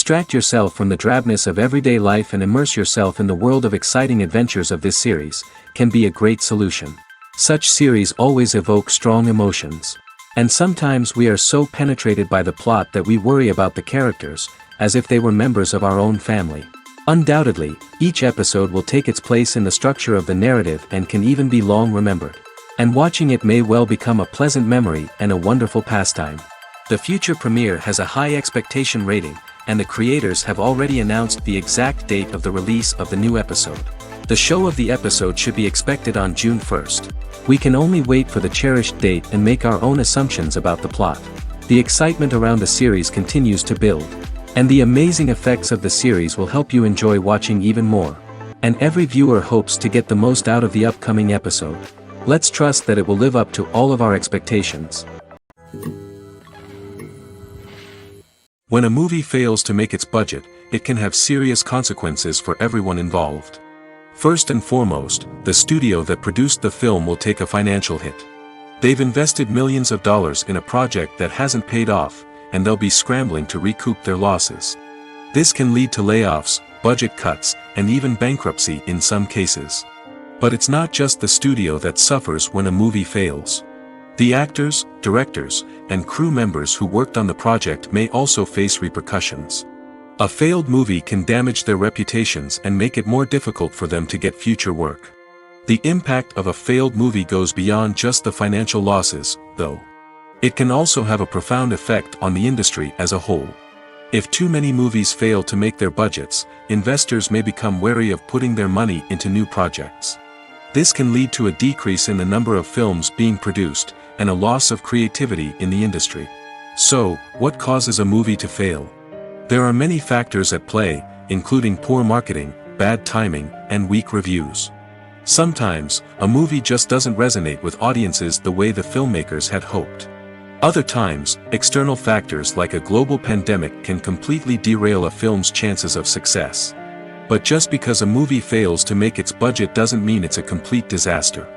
Distract yourself from the drabness of everyday life and immerse yourself in the world of exciting adventures of this series, can be a great solution. Such series always evoke strong emotions. And sometimes we are so penetrated by the plot that we worry about the characters, as if they were members of our own family. Undoubtedly, each episode will take its place in the structure of the narrative and can even be long remembered. And watching it may well become a pleasant memory and a wonderful pastime. The future premiere has a high expectation rating, and the creators have already announced the exact date of the release of the new episode. The show of the episode should be expected on June 1st. We can only wait for the cherished date and make our own assumptions about the plot. The excitement around the series continues to build. And the amazing effects of the series will help you enjoy watching even more. And every viewer hopes to get the most out of the upcoming episode. Let's trust that it will live up to all of our expectations. When a movie fails to make its budget, it can have serious consequences for everyone involved. First and foremost, the studio that produced the film will take a financial hit. They've invested millions of dollars in a project that hasn't paid off, and they'll be scrambling to recoup their losses. This can lead to layoffs, budget cuts, and even bankruptcy in some cases. But it's not just the studio that suffers when a movie fails. The actors, directors, and crew members who worked on the project may also face repercussions. A failed movie can damage their reputations and make it more difficult for them to get future work. The impact of a failed movie goes beyond just the financial losses, though. It can also have a profound effect on the industry as a whole. If too many movies fail to make their budgets, investors may become wary of putting their money into new projects. This can lead to a decrease in the number of films being produced, and a loss of creativity in the industry. So, what causes a movie to fail? There are many factors at play, including poor marketing, bad timing, and weak reviews. Sometimes, a movie just doesn't resonate with audiences the way the filmmakers had hoped. Other times, external factors like a global pandemic can completely derail a film's chances of success. But just because a movie fails to make its budget doesn't mean it's a complete disaster.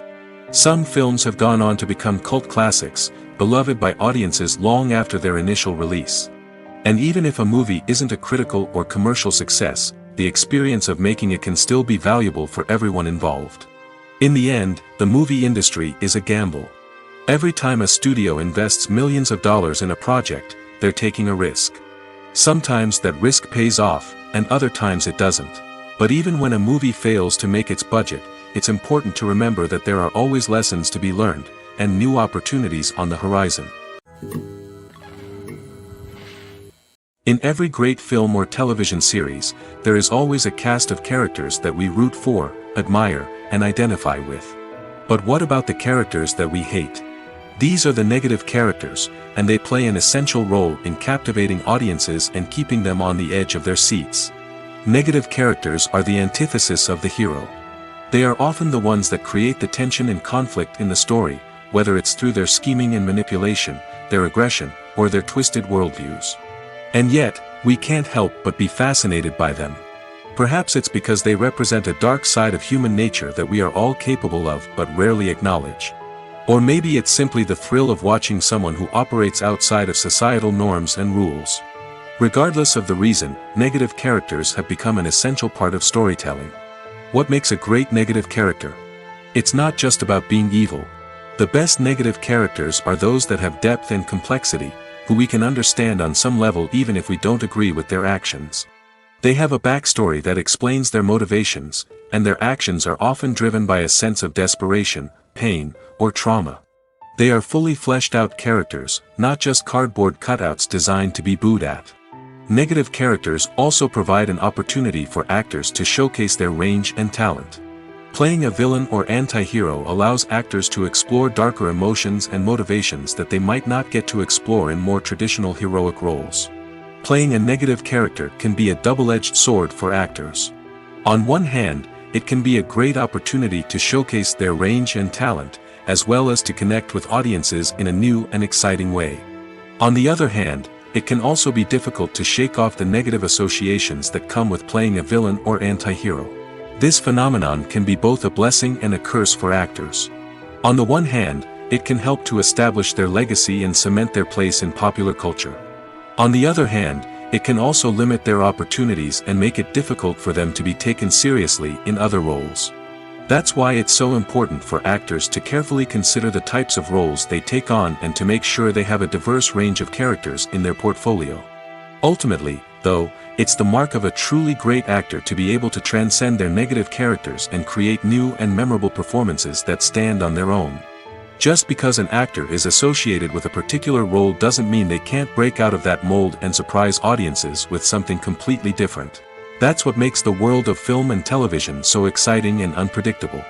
Some films have gone on to become cult classics, beloved by audiences long after their initial release. And even if a movie isn't a critical or commercial success, the experience of making it can still be valuable for everyone involved. In the end, the movie industry is a gamble. Every time a studio invests millions of dollars in a project, they're taking a risk. Sometimes that risk pays off, and other times it doesn't. But even when a movie fails to make its budget, it's important to remember that there are always lessons to be learned, and new opportunities on the horizon. In every great film or television series, there is always a cast of characters that we root for, admire, and identify with. But what about the characters that we hate? These are the negative characters, and they play an essential role in captivating audiences and keeping them on the edge of their seats. Negative characters are the antithesis of the hero. They are often the ones that create the tension and conflict in the story, whether it's through their scheming and manipulation, their aggression, or their twisted worldviews. And yet, we can't help but be fascinated by them. Perhaps it's because they represent a dark side of human nature that we are all capable of but rarely acknowledge. Or maybe it's simply the thrill of watching someone who operates outside of societal norms and rules. Regardless of the reason, negative characters have become an essential part of storytelling. What makes a great negative character? It's not just about being evil. The best negative characters are those that have depth and complexity, who we can understand on some level even if we don't agree with their actions. They have a backstory that explains their motivations, and their actions are often driven by a sense of desperation, pain, or trauma. They are fully fleshed out characters, not just cardboard cutouts designed to be booed at. Negative characters also provide an opportunity for actors to showcase their range and talent. Playing a villain or anti-hero allows actors to explore darker emotions and motivations that they might not get to explore in more traditional heroic roles. Playing a negative character can be a double-edged sword for actors. On one hand, it can be a great opportunity to showcase their range and talent, as well as to connect with audiences in a new and exciting way. On the other hand, it can also be difficult to shake off the negative associations that come with playing a villain or anti-hero. This phenomenon can be both a blessing and a curse for actors. On the one hand, it can help to establish their legacy and cement their place in popular culture. On the other hand, it can also limit their opportunities and make it difficult for them to be taken seriously in other roles. That's why it's so important for actors to carefully consider the types of roles they take on and to make sure they have a diverse range of characters in their portfolio. Ultimately, though, it's the mark of a truly great actor to be able to transcend their negative characters and create new and memorable performances that stand on their own. Just because an actor is associated with a particular role doesn't mean they can't break out of that mold and surprise audiences with something completely different. That's what makes the world of film and television so exciting and unpredictable.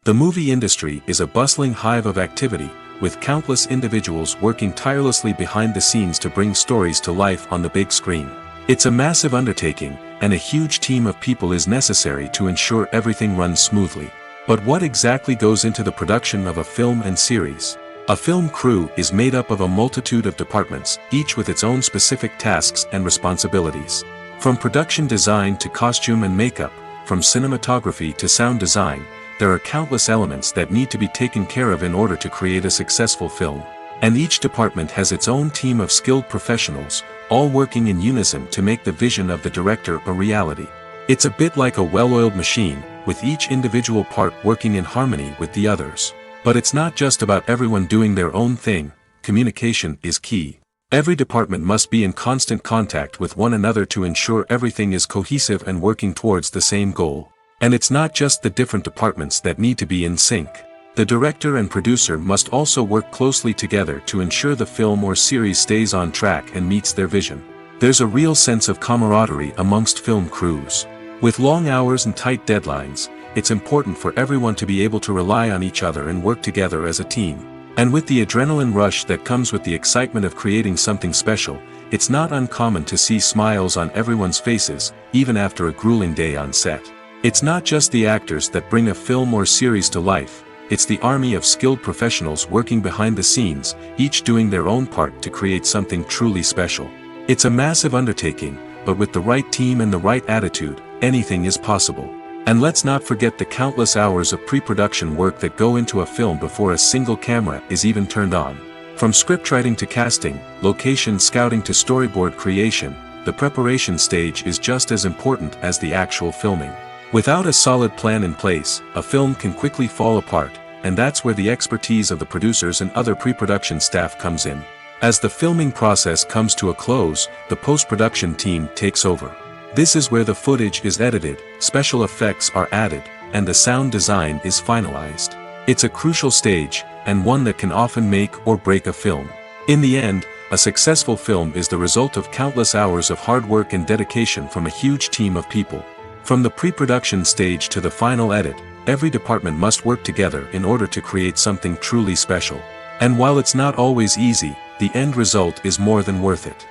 The movie industry is a bustling hive of activity, with countless individuals working tirelessly behind the scenes to bring stories to life on the big screen. It's a massive undertaking, and a huge team of people is necessary to ensure everything runs smoothly. But what exactly goes into the production of a film and series? A film crew is made up of a multitude of departments, each with its own specific tasks and responsibilities. From production design to costume and makeup, from cinematography to sound design, there are countless elements that need to be taken care of in order to create a successful film. And each department has its own team of skilled professionals, all working in unison to make the vision of the director a reality. It's a bit like a well-oiled machine, with each individual part working in harmony with the others. But it's not just about everyone doing their own thing. Communication is key. Every department must be in constant contact with one another to ensure everything is cohesive and working towards the same goal. And it's not just the different departments that need to be in sync. The director and producer must also work closely together to ensure the film or series stays on track and meets their vision. There's a real sense of camaraderie amongst film crews. With long hours and tight deadlines, it's important for everyone to be able to rely on each other and work together as a team. And with the adrenaline rush that comes with the excitement of creating something special, it's not uncommon to see smiles on everyone's faces, even after a grueling day on set. It's not just the actors that bring a film or series to life, it's the army of skilled professionals working behind the scenes, each doing their own part to create something truly special. It's a massive undertaking, but with the right team and the right attitude, anything is possible. And let's not forget the countless hours of pre-production work that go into a film before a single camera is even turned on. From scriptwriting to casting, location scouting to storyboard creation, the preparation stage is just as important as the actual filming. Without a solid plan in place, a film can quickly fall apart, and that's where the expertise of the producers and other pre-production staff comes in. As the filming process comes to a close, the post-production team takes over. This is where the footage is edited, special effects are added, and the sound design is finalized. It's a crucial stage, and one that can often make or break a film. In the end, a successful film is the result of countless hours of hard work and dedication from a huge team of people. From the pre-production stage to the final edit, every department must work together in order to create something truly special. And while it's not always easy, the end result is more than worth it.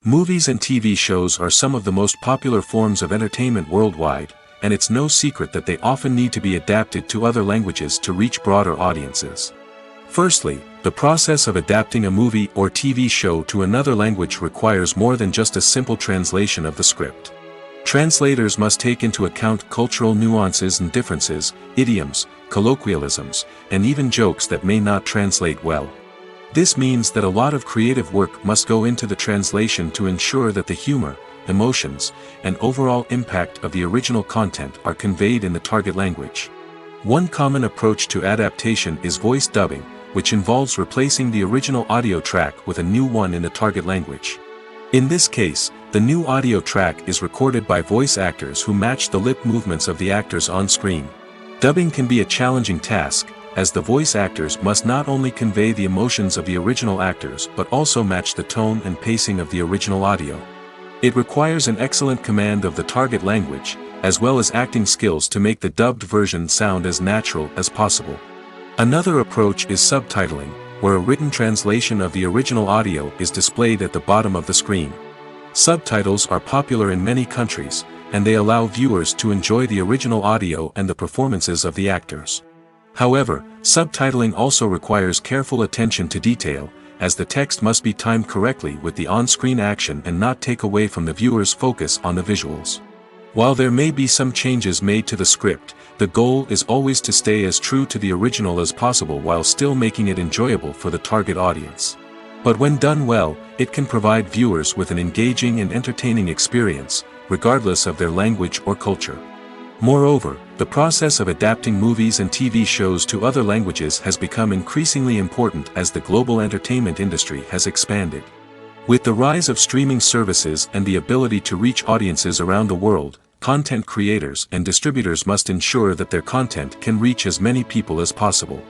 Movies and TV shows are some of the most popular forms of entertainment worldwide, and it's no secret that they often need to be adapted to other languages to reach broader audiences. Firstly, the process of adapting a movie or TV show to another language requires more than just a simple translation of the script. Translators must take into account cultural nuances and differences, idioms, colloquialisms, and even jokes that may not translate well. This means that a lot of creative work must go into the translation to ensure that the humor, emotions, and overall impact of the original content are conveyed in the target language. One common approach to adaptation is voice dubbing, which involves replacing the original audio track with a new one in the target language. In this case, the new audio track is recorded by voice actors who match the lip movements of the actors on screen. Dubbing can be a challenging task, as the voice actors must not only convey the emotions of the original actors but also match the tone and pacing of the original audio. It requires an excellent command of the target language, as well as acting skills to make the dubbed version sound as natural as possible. Another approach is subtitling, where a written translation of the original audio is displayed at the bottom of the screen. Subtitles are popular in many countries, and they allow viewers to enjoy the original audio and the performances of the actors. However, subtitling also requires careful attention to detail, as the text must be timed correctly with the on-screen action and not take away from the viewer's focus on the visuals. While there may be some changes made to the script, the goal is always to stay as true to the original as possible while still making it enjoyable for the target audience. But when done well, it can provide viewers with an engaging and entertaining experience, regardless of their language or culture. Moreover, the process of adapting movies and TV shows to other languages has become increasingly important as the global entertainment industry has expanded. With the rise of streaming services and the ability to reach audiences around the world, content creators and distributors must ensure that their content can reach as many people as possible.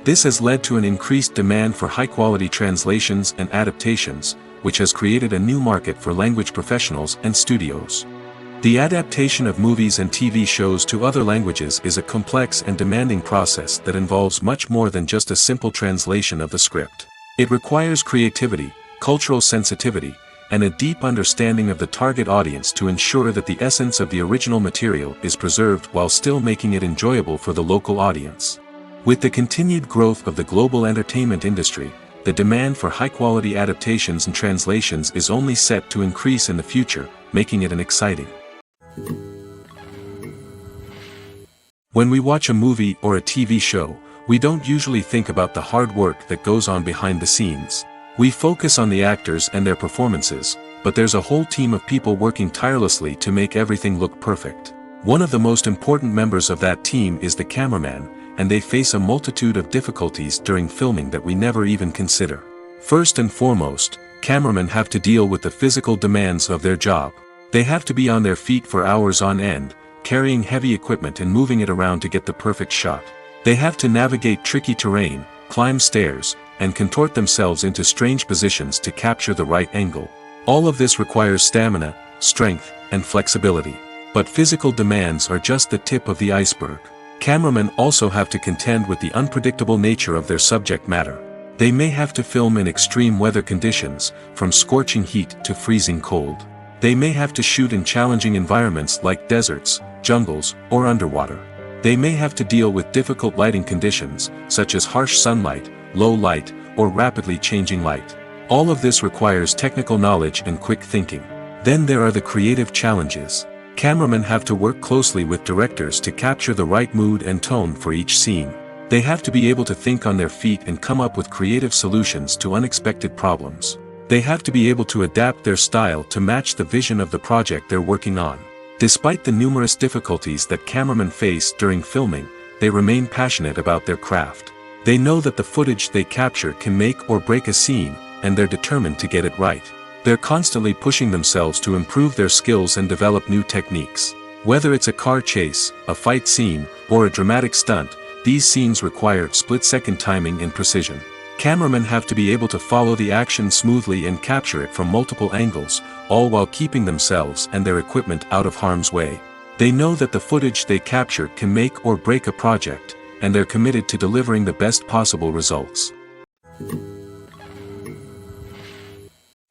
This has led to an increased demand for high-quality translations and adaptations, which has created a new market for language professionals and studios. The adaptation of movies and TV shows to other languages is a complex and demanding process that involves much more than just a simple translation of the script. It requires creativity, cultural sensitivity, and a deep understanding of the target audience to ensure that the essence of the original material is preserved while still making it enjoyable for the local audience. With the continued growth of the global entertainment industry, the demand for high-quality adaptations and translations is only set to increase in the future, making it exciting. When we watch a movie or a TV show, we don't usually think about the hard work that goes on behind the scenes. We focus on the actors and their performances, but there's a whole team of people working tirelessly to make everything look perfect. One of the most important members of that team is the cameraman, and they face a multitude of difficulties during filming that we never even consider. First and foremost, cameramen have to deal with the physical demands of their job. They have to be on their feet for hours on end, carrying heavy equipment and moving it around to get the perfect shot. They have to navigate tricky terrain, climb stairs, and contort themselves into strange positions to capture the right angle. All of this requires stamina, strength, and flexibility. But physical demands are just the tip of the iceberg. Cameramen also have to contend with the unpredictable nature of their subject matter. They may have to film in extreme weather conditions, from scorching heat to freezing cold. They may have to shoot in challenging environments like deserts, jungles, or underwater. They may have to deal with difficult lighting conditions, such as harsh sunlight, low light, or rapidly changing light. All of this requires technical knowledge and quick thinking. Then there are the creative challenges. Cameramen have to work closely with directors to capture the right mood and tone for each scene. They have to be able to think on their feet and come up with creative solutions to unexpected problems. They have to be able to adapt their style to match the vision of the project they're working on. Despite the numerous difficulties that cameramen face during filming, they remain passionate about their craft. They know that the footage they capture can make or break a scene, and they're determined to get it right. They're constantly pushing themselves to improve their skills and develop new techniques. Whether it's a car chase, a fight scene, or a dramatic stunt, these scenes require split-second timing and precision. Cameramen have to be able to follow the action smoothly and capture it from multiple angles, all while keeping themselves and their equipment out of harm's way. They know that the footage they capture can make or break a project, and they're committed to delivering the best possible results.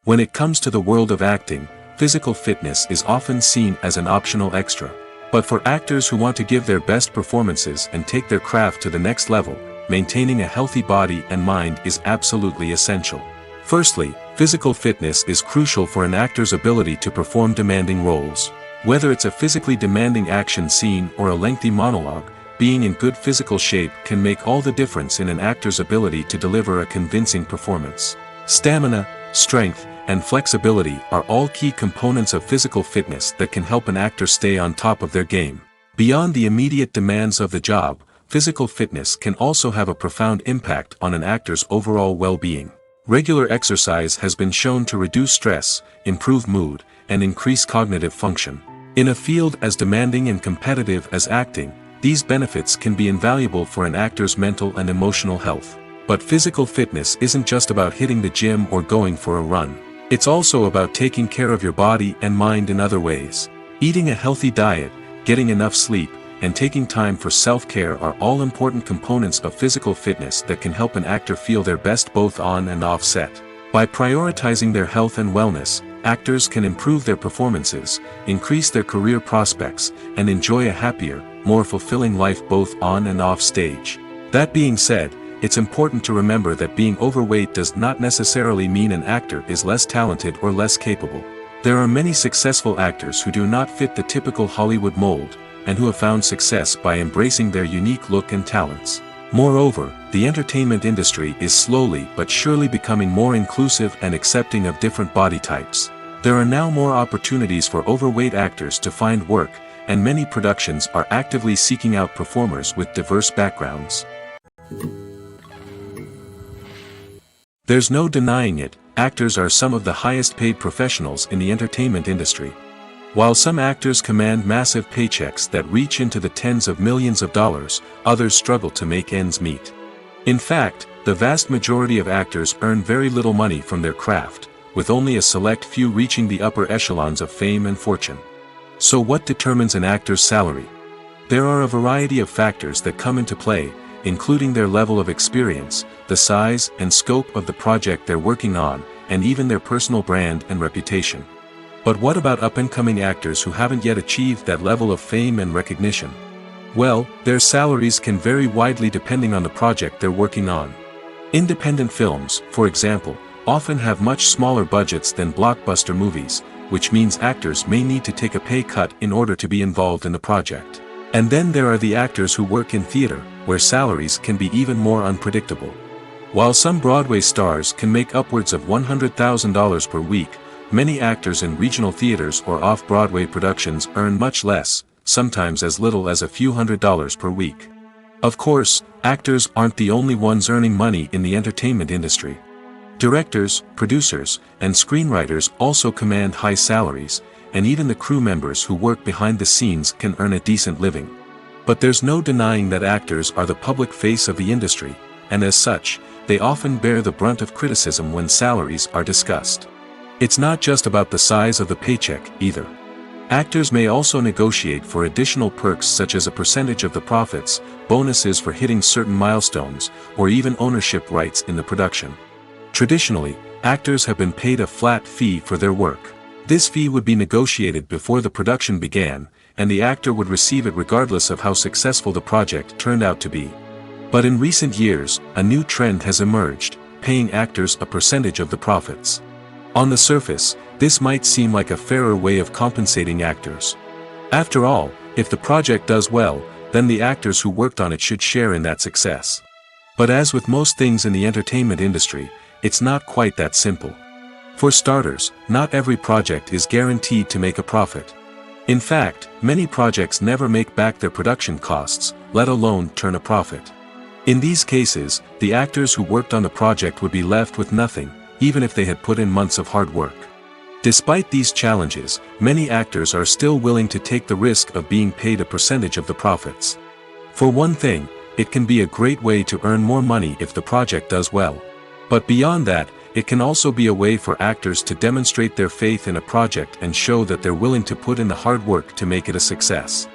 When it comes to the world of acting, physical fitness is often seen as an optional extra. But for actors who want to give their best performances and take their craft to the next level, maintaining a healthy body and mind is absolutely essential. Firstly, physical fitness is crucial for an actor's ability to perform demanding roles. Whether it's a physically demanding action scene or a lengthy monologue, being in good physical shape can make all the difference in an actor's ability to deliver a convincing performance. Stamina, strength, and flexibility are all key components of physical fitness that can help an actor stay on top of their game. Beyond the immediate demands of the job, physical fitness can also have a profound impact on an actor's overall well-being. Regular exercise has been shown to reduce stress, improve mood, and increase cognitive function. In a field as demanding and competitive as acting, these benefits can be invaluable for an actor's mental and emotional health. But physical fitness isn't just about hitting the gym or going for a run. It's also about taking care of your body and mind in other ways. Eating a healthy diet, getting enough sleep, and taking time for self-care are all important components of physical fitness that can help an actor feel their best both on and off set. By prioritizing their health and wellness, actors can improve their performances, increase their career prospects, and enjoy a happier, more fulfilling life both on and off stage. That being said, it's important to remember that being overweight does not necessarily mean an actor is less talented or less capable. There are many successful actors who do not fit the typical Hollywood mold, and who have found success by embracing their unique look and talents. Moreover, the entertainment industry is slowly but surely becoming more inclusive and accepting of different body types. There are now more opportunities for overweight actors to find work, and many productions are actively seeking out performers with diverse backgrounds. There's no denying it, actors are some of the highest paid professionals in the entertainment industry. While some actors command massive paychecks that reach into the tens of millions of dollars, others struggle to make ends meet. In fact, the vast majority of actors earn very little money from their craft, with only a select few reaching the upper echelons of fame and fortune. So what determines an actor's salary? There are a variety of factors that come into play, including their level of experience, the size and scope of the project they're working on, and even their personal brand and reputation. But what about up-and-coming actors who haven't yet achieved that level of fame and recognition? Well, their salaries can vary widely depending on the project they're working on. Independent films, for example, often have much smaller budgets than blockbuster movies, which means actors may need to take a pay cut in order to be involved in the project. And then there are the actors who work in theater, where salaries can be even more unpredictable. While some Broadway stars can make upwards of $100,000 per week, many actors in regional theaters or off-Broadway productions earn much less, sometimes as little as a few $100s per week. Of course, actors aren't the only ones earning money in the entertainment industry. Directors, producers, and screenwriters also command high salaries, and even the crew members who work behind the scenes can earn a decent living. But there's no denying that actors are the public face of the industry, and as such, they often bear the brunt of criticism when salaries are discussed. It's not just about the size of the paycheck, either. Actors may also negotiate for additional perks such as a percentage of the profits, bonuses for hitting certain milestones, or even ownership rights in the production. Traditionally, actors have been paid a flat fee for their work. This fee would be negotiated before the production began, and the actor would receive it regardless of how successful the project turned out to be. But in recent years, a new trend has emerged, paying actors a percentage of the profits. On the surface, this might seem like a fairer way of compensating actors. After all, if the project does well, then the actors who worked on it should share in that success. But as with most things in the entertainment industry, it's not quite that simple. For starters, not every project is guaranteed to make a profit. In fact, many projects never make back their production costs, let alone turn a profit. In these cases, the actors who worked on the project would be left with nothing, even if they had put in months of hard work. Despite these challenges, many actors are still willing to take the risk of being paid a percentage of the profits. For one thing, it can be a great way to earn more money if the project does well. But beyond that, it can also be a way for actors to demonstrate their faith in a project and show that they're willing to put in the hard work to make it a success.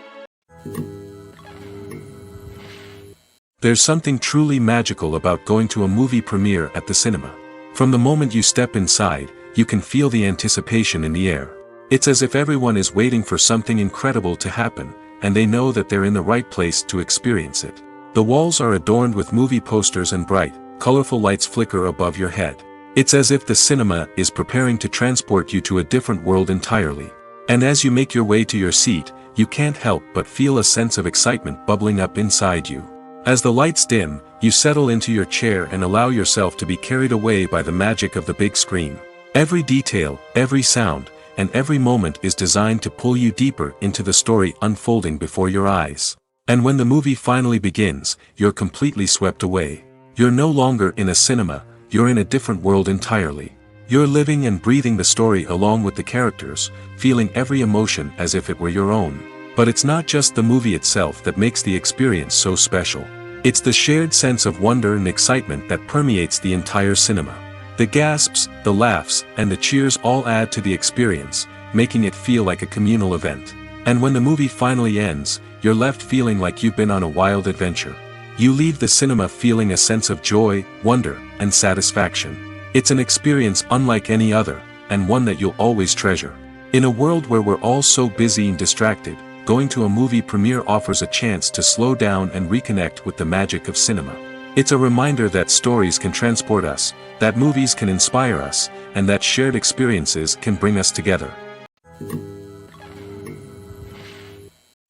There's something truly magical about going to a movie premiere at the cinema. From the moment you step inside, you can feel the anticipation in the air. It's as if everyone is waiting for something incredible to happen, and they know that they're in the right place to experience it. The walls are adorned with movie posters and bright, colorful lights flicker above your head. It's as if the cinema is preparing to transport you to a different world entirely. And as you make your way to your seat, you can't help but feel a sense of excitement bubbling up inside you. As the lights dim, you settle into your chair and allow yourself to be carried away by the magic of the big screen. Every detail, every sound, and every moment is designed to pull you deeper into the story unfolding before your eyes. And when the movie finally begins, you're completely swept away. You're no longer in a cinema, you're in a different world entirely. You're living and breathing the story along with the characters, feeling every emotion as if it were your own. But it's not just the movie itself that makes the experience so special. It's the shared sense of wonder and excitement that permeates the entire cinema. The gasps, the laughs, and the cheers all add to the experience, making it feel like a communal event. And when the movie finally ends, you're left feeling like you've been on a wild adventure. You leave the cinema feeling a sense of joy, wonder, and satisfaction. It's an experience unlike any other, and one that you'll always treasure. In a world where we're all so busy and distracted, going to a movie premiere offers a chance to slow down and reconnect with the magic of cinema. It's a reminder that stories can transport us, that movies can inspire us, and that shared experiences can bring us together.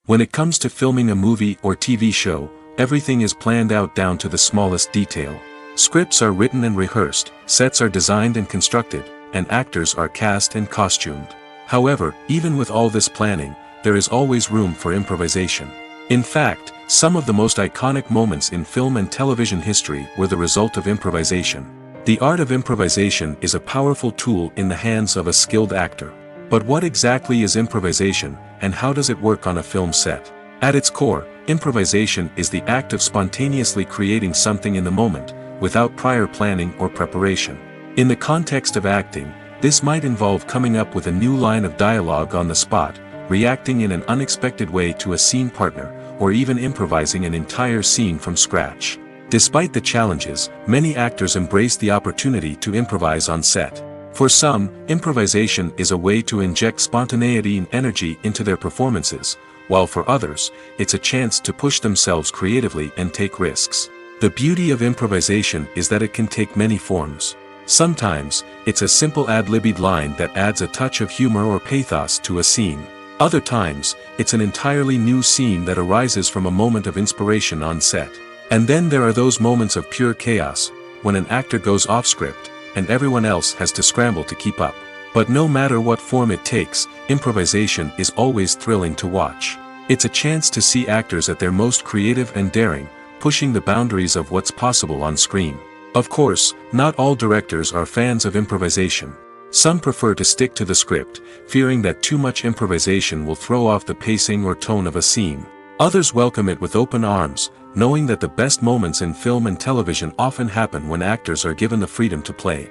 When it comes to filming a movie or TV show, everything is planned out down to the smallest detail. Scripts are written and rehearsed, sets are designed and constructed, and actors are cast and costumed. However, even with all this planning, there is always room for improvisation. In fact, some of the most iconic moments in film and television history were the result of improvisation. The art of improvisation is a powerful tool in the hands of a skilled actor. But what exactly is improvisation, and how does it work on a film set? At its core, improvisation is the act of spontaneously creating something in the moment, without prior planning or preparation. In the context of acting, this might involve coming up with a new line of dialogue on the spot, reacting in an unexpected way to a scene partner, or even improvising an entire scene from scratch. Despite the challenges, many actors embrace the opportunity to improvise on set. For some, improvisation is a way to inject spontaneity and energy into their performances, while for others, it's a chance to push themselves creatively and take risks. The beauty of improvisation is that it can take many forms. Sometimes, it's a simple ad-libbed line that adds a touch of humor or pathos to a scene. Other times, it's an entirely new scene that arises from a moment of inspiration on set. And then there are those moments of pure chaos, when an actor goes off script, and everyone else has to scramble to keep up. But no matter what form it takes, improvisation is always thrilling to watch. It's a chance to see actors at their most creative and daring, pushing the boundaries of what's possible on screen. Of course, not all directors are fans of improvisation. Some prefer to stick to the script, fearing that too much improvisation will throw off the pacing or tone of a scene. Others welcome it with open arms, knowing that the best moments in film and television often happen when actors are given the freedom to play.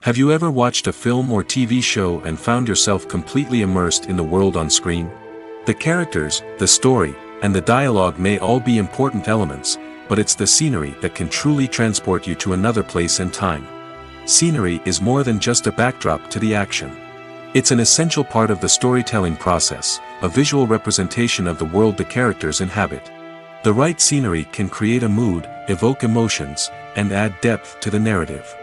Have you ever watched a film or TV show and found yourself completely immersed in the world on screen? The characters, the story, and the dialogue may all be important elements, but it's the scenery that can truly transport you to another place and time. Scenery is more than just a backdrop to the action. It's an essential part of the storytelling process, a visual representation of the world the characters inhabit. The right scenery can create a mood, evoke emotions, and add depth to the narrative.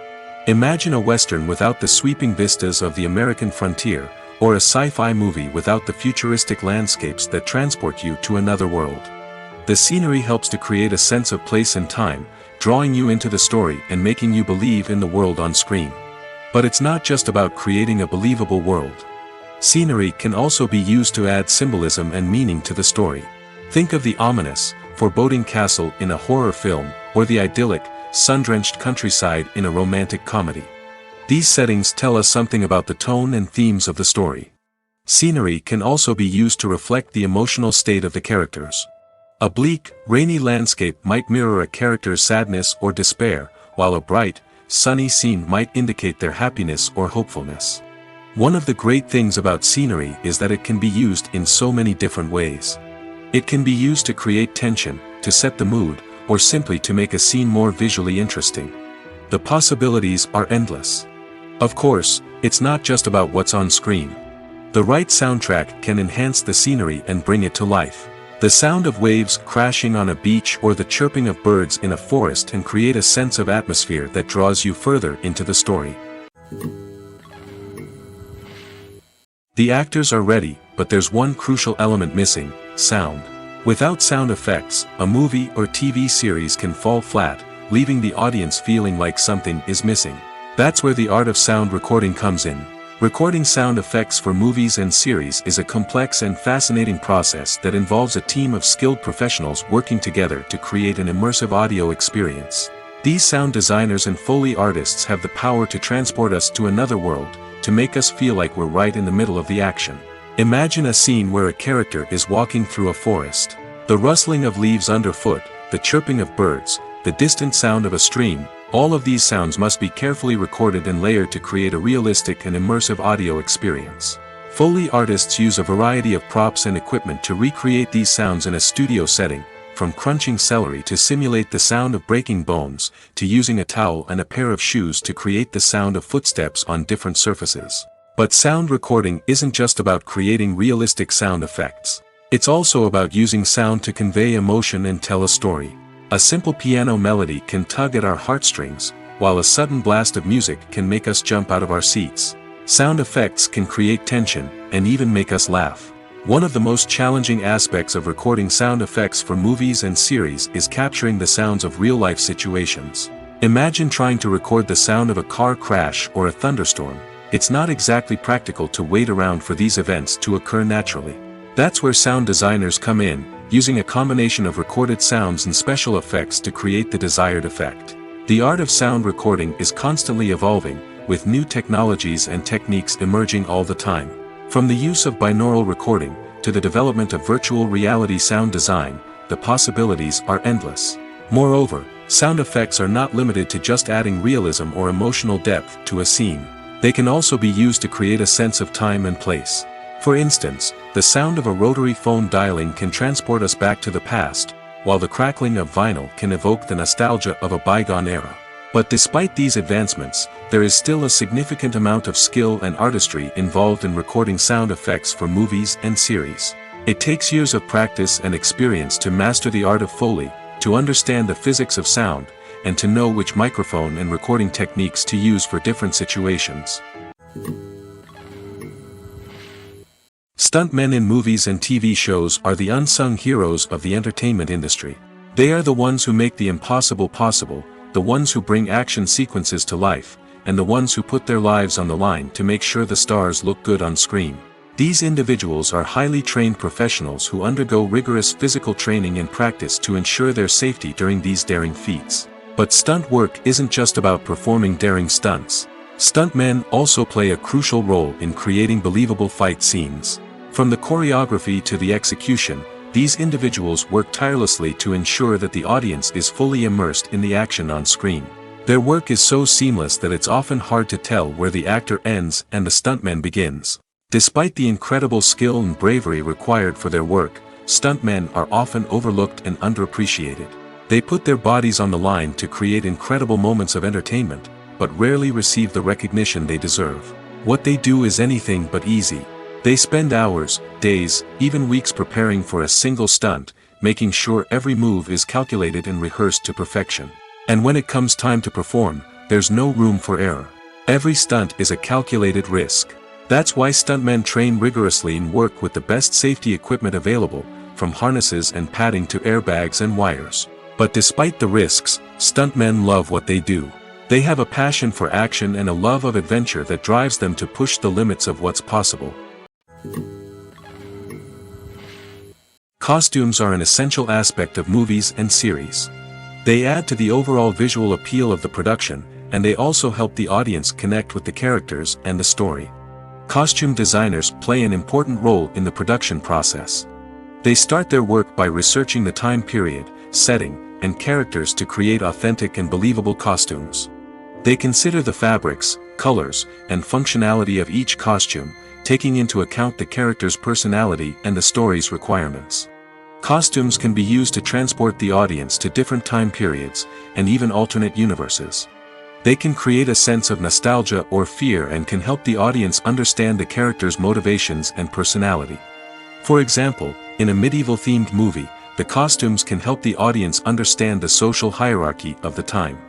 Imagine a Western without the sweeping vistas of the American frontier, or a sci-fi movie without the futuristic landscapes that transport you to another world. The scenery helps to create a sense of place and time, drawing you into the story and making you believe in the world on screen. But it's not just about creating a believable world. Scenery can also be used to add symbolism and meaning to the story. Think of the ominous, foreboding castle in a horror film, or the idyllic, sun-drenched countryside in a romantic comedy. These settings tell us something about the tone and themes of the story. Scenery can also be used to reflect the emotional state of the characters. A bleak, rainy landscape might mirror a character's sadness or despair, while a bright, sunny scene might indicate their happiness or hopefulness. One of the great things about scenery is that it can be used in so many different ways. It can be used to create tension, to set the mood, or simply to make a scene more visually interesting. The possibilities are endless. Of course, it's not just about what's on screen. The right soundtrack can enhance the scenery and bring it to life. The sound of waves crashing on a beach or the chirping of birds in a forest can create a sense of atmosphere that draws you further into the story. The actors are ready, but there's one crucial element missing: sound. Without sound effects, a movie or TV series can fall flat, leaving the audience feeling like something is missing. That's where the art of sound recording comes in. Recording sound effects for movies and series is a complex and fascinating process that involves a team of skilled professionals working together to create an immersive audio experience. These sound designers and Foley artists have the power to transport us to another world, to make us feel like we're right in the middle of the action. Imagine a scene where a character is walking through a forest. The rustling of leaves underfoot, the chirping of birds, the distant sound of a stream, all of these sounds must be carefully recorded and layered to create a realistic and immersive audio experience. Foley artists use a variety of props and equipment to recreate these sounds in a studio setting, from crunching celery to simulate the sound of breaking bones, to using a towel and a pair of shoes to create the sound of footsteps on different surfaces. But sound recording isn't just about creating realistic sound effects. It's also about using sound to convey emotion and tell a story. A simple piano melody can tug at our heartstrings, while a sudden blast of music can make us jump out of our seats. Sound effects can create tension, and even make us laugh. One of the most challenging aspects of recording sound effects for movies and series is capturing the sounds of real-life situations. Imagine trying to record the sound of a car crash or a thunderstorm. It's not exactly practical to wait around for these events to occur naturally. That's where sound designers come in, using a combination of recorded sounds and special effects to create the desired effect. The art of sound recording is constantly evolving, with new technologies and techniques emerging all the time. From the use of binaural recording, to the development of virtual reality sound design, the possibilities are endless. Moreover, sound effects are not limited to just adding realism or emotional depth to a scene. They can also be used to create a sense of time and place. For instance, the sound of a rotary phone dialing can transport us back to the past, while the crackling of vinyl can evoke the nostalgia of a bygone era. But despite these advancements, there is still a significant amount of skill and artistry involved in recording sound effects for movies and series. It takes years of practice and experience to master the art of Foley, to understand the physics of sound, and to know which microphone and recording techniques to use for different situations. Stuntmen in movies and TV shows are the unsung heroes of the entertainment industry. They are the ones who make the impossible possible, the ones who bring action sequences to life, and the ones who put their lives on the line to make sure the stars look good on screen. These individuals are highly trained professionals who undergo rigorous physical training and practice to ensure their safety during these daring feats. But stunt work isn't just about performing daring stunts. Stuntmen also play a crucial role in creating believable fight scenes. From the choreography to the execution, these individuals work tirelessly to ensure that the audience is fully immersed in the action on screen. Their work is so seamless that it's often hard to tell where the actor ends and the stuntman begins. Despite the incredible skill and bravery required for their work, stuntmen are often overlooked and underappreciated. They put their bodies on the line to create incredible moments of entertainment, but rarely receive the recognition they deserve. What they do is anything but easy. They spend hours, days, even weeks preparing for a single stunt, making sure every move is calculated and rehearsed to perfection. And when it comes time to perform, there's no room for error. Every stunt is a calculated risk. That's why stuntmen train rigorously and work with the best safety equipment available, from harnesses and padding to airbags and wires. But despite the risks, stuntmen love what they do. They have a passion for action and a love of adventure that drives them to push the limits of what's possible. Costumes are an essential aspect of movies and series. They add to the overall visual appeal of the production, and they also help the audience connect with the characters and the story. Costume designers play an important role in the production process. They start their work by researching the time period, setting, and characters to create authentic and believable costumes. They consider the fabrics, colors, and functionality of each costume, taking into account the character's personality and the story's requirements. Costumes can be used to transport the audience to different time periods, and even alternate universes. They can create a sense of nostalgia or fear and can help the audience understand the character's motivations and personality. For example, in a medieval-themed movie, the costumes can help the audience understand the social hierarchy of the time.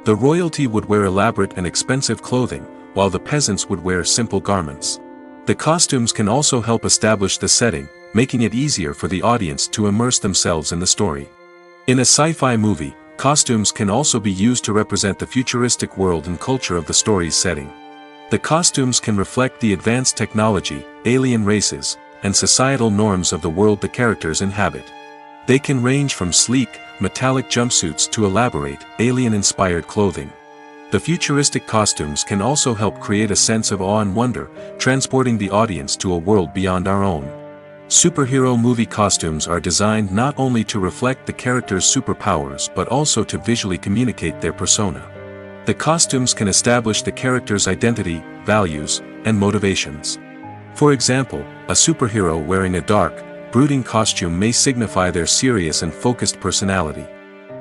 The royalty would wear elaborate and expensive clothing, while the peasants would wear simple garments. The costumes can also help establish the setting, making it easier for the audience to immerse themselves in the story. In a sci-fi movie, costumes can also be used to represent the futuristic world and culture of the story's setting. The costumes can reflect the advanced technology, alien races, and societal norms of the world the characters inhabit. They can range from sleek, metallic jumpsuits to elaborate, alien-inspired clothing. The futuristic costumes can also help create a sense of awe and wonder, transporting the audience to a world beyond our own. Superhero movie costumes are designed not only to reflect the character's superpowers but also to visually communicate their persona. The costumes can establish the character's identity, values, and motivations. For example, a superhero wearing a dark, brooding costume may signify their serious and focused personality.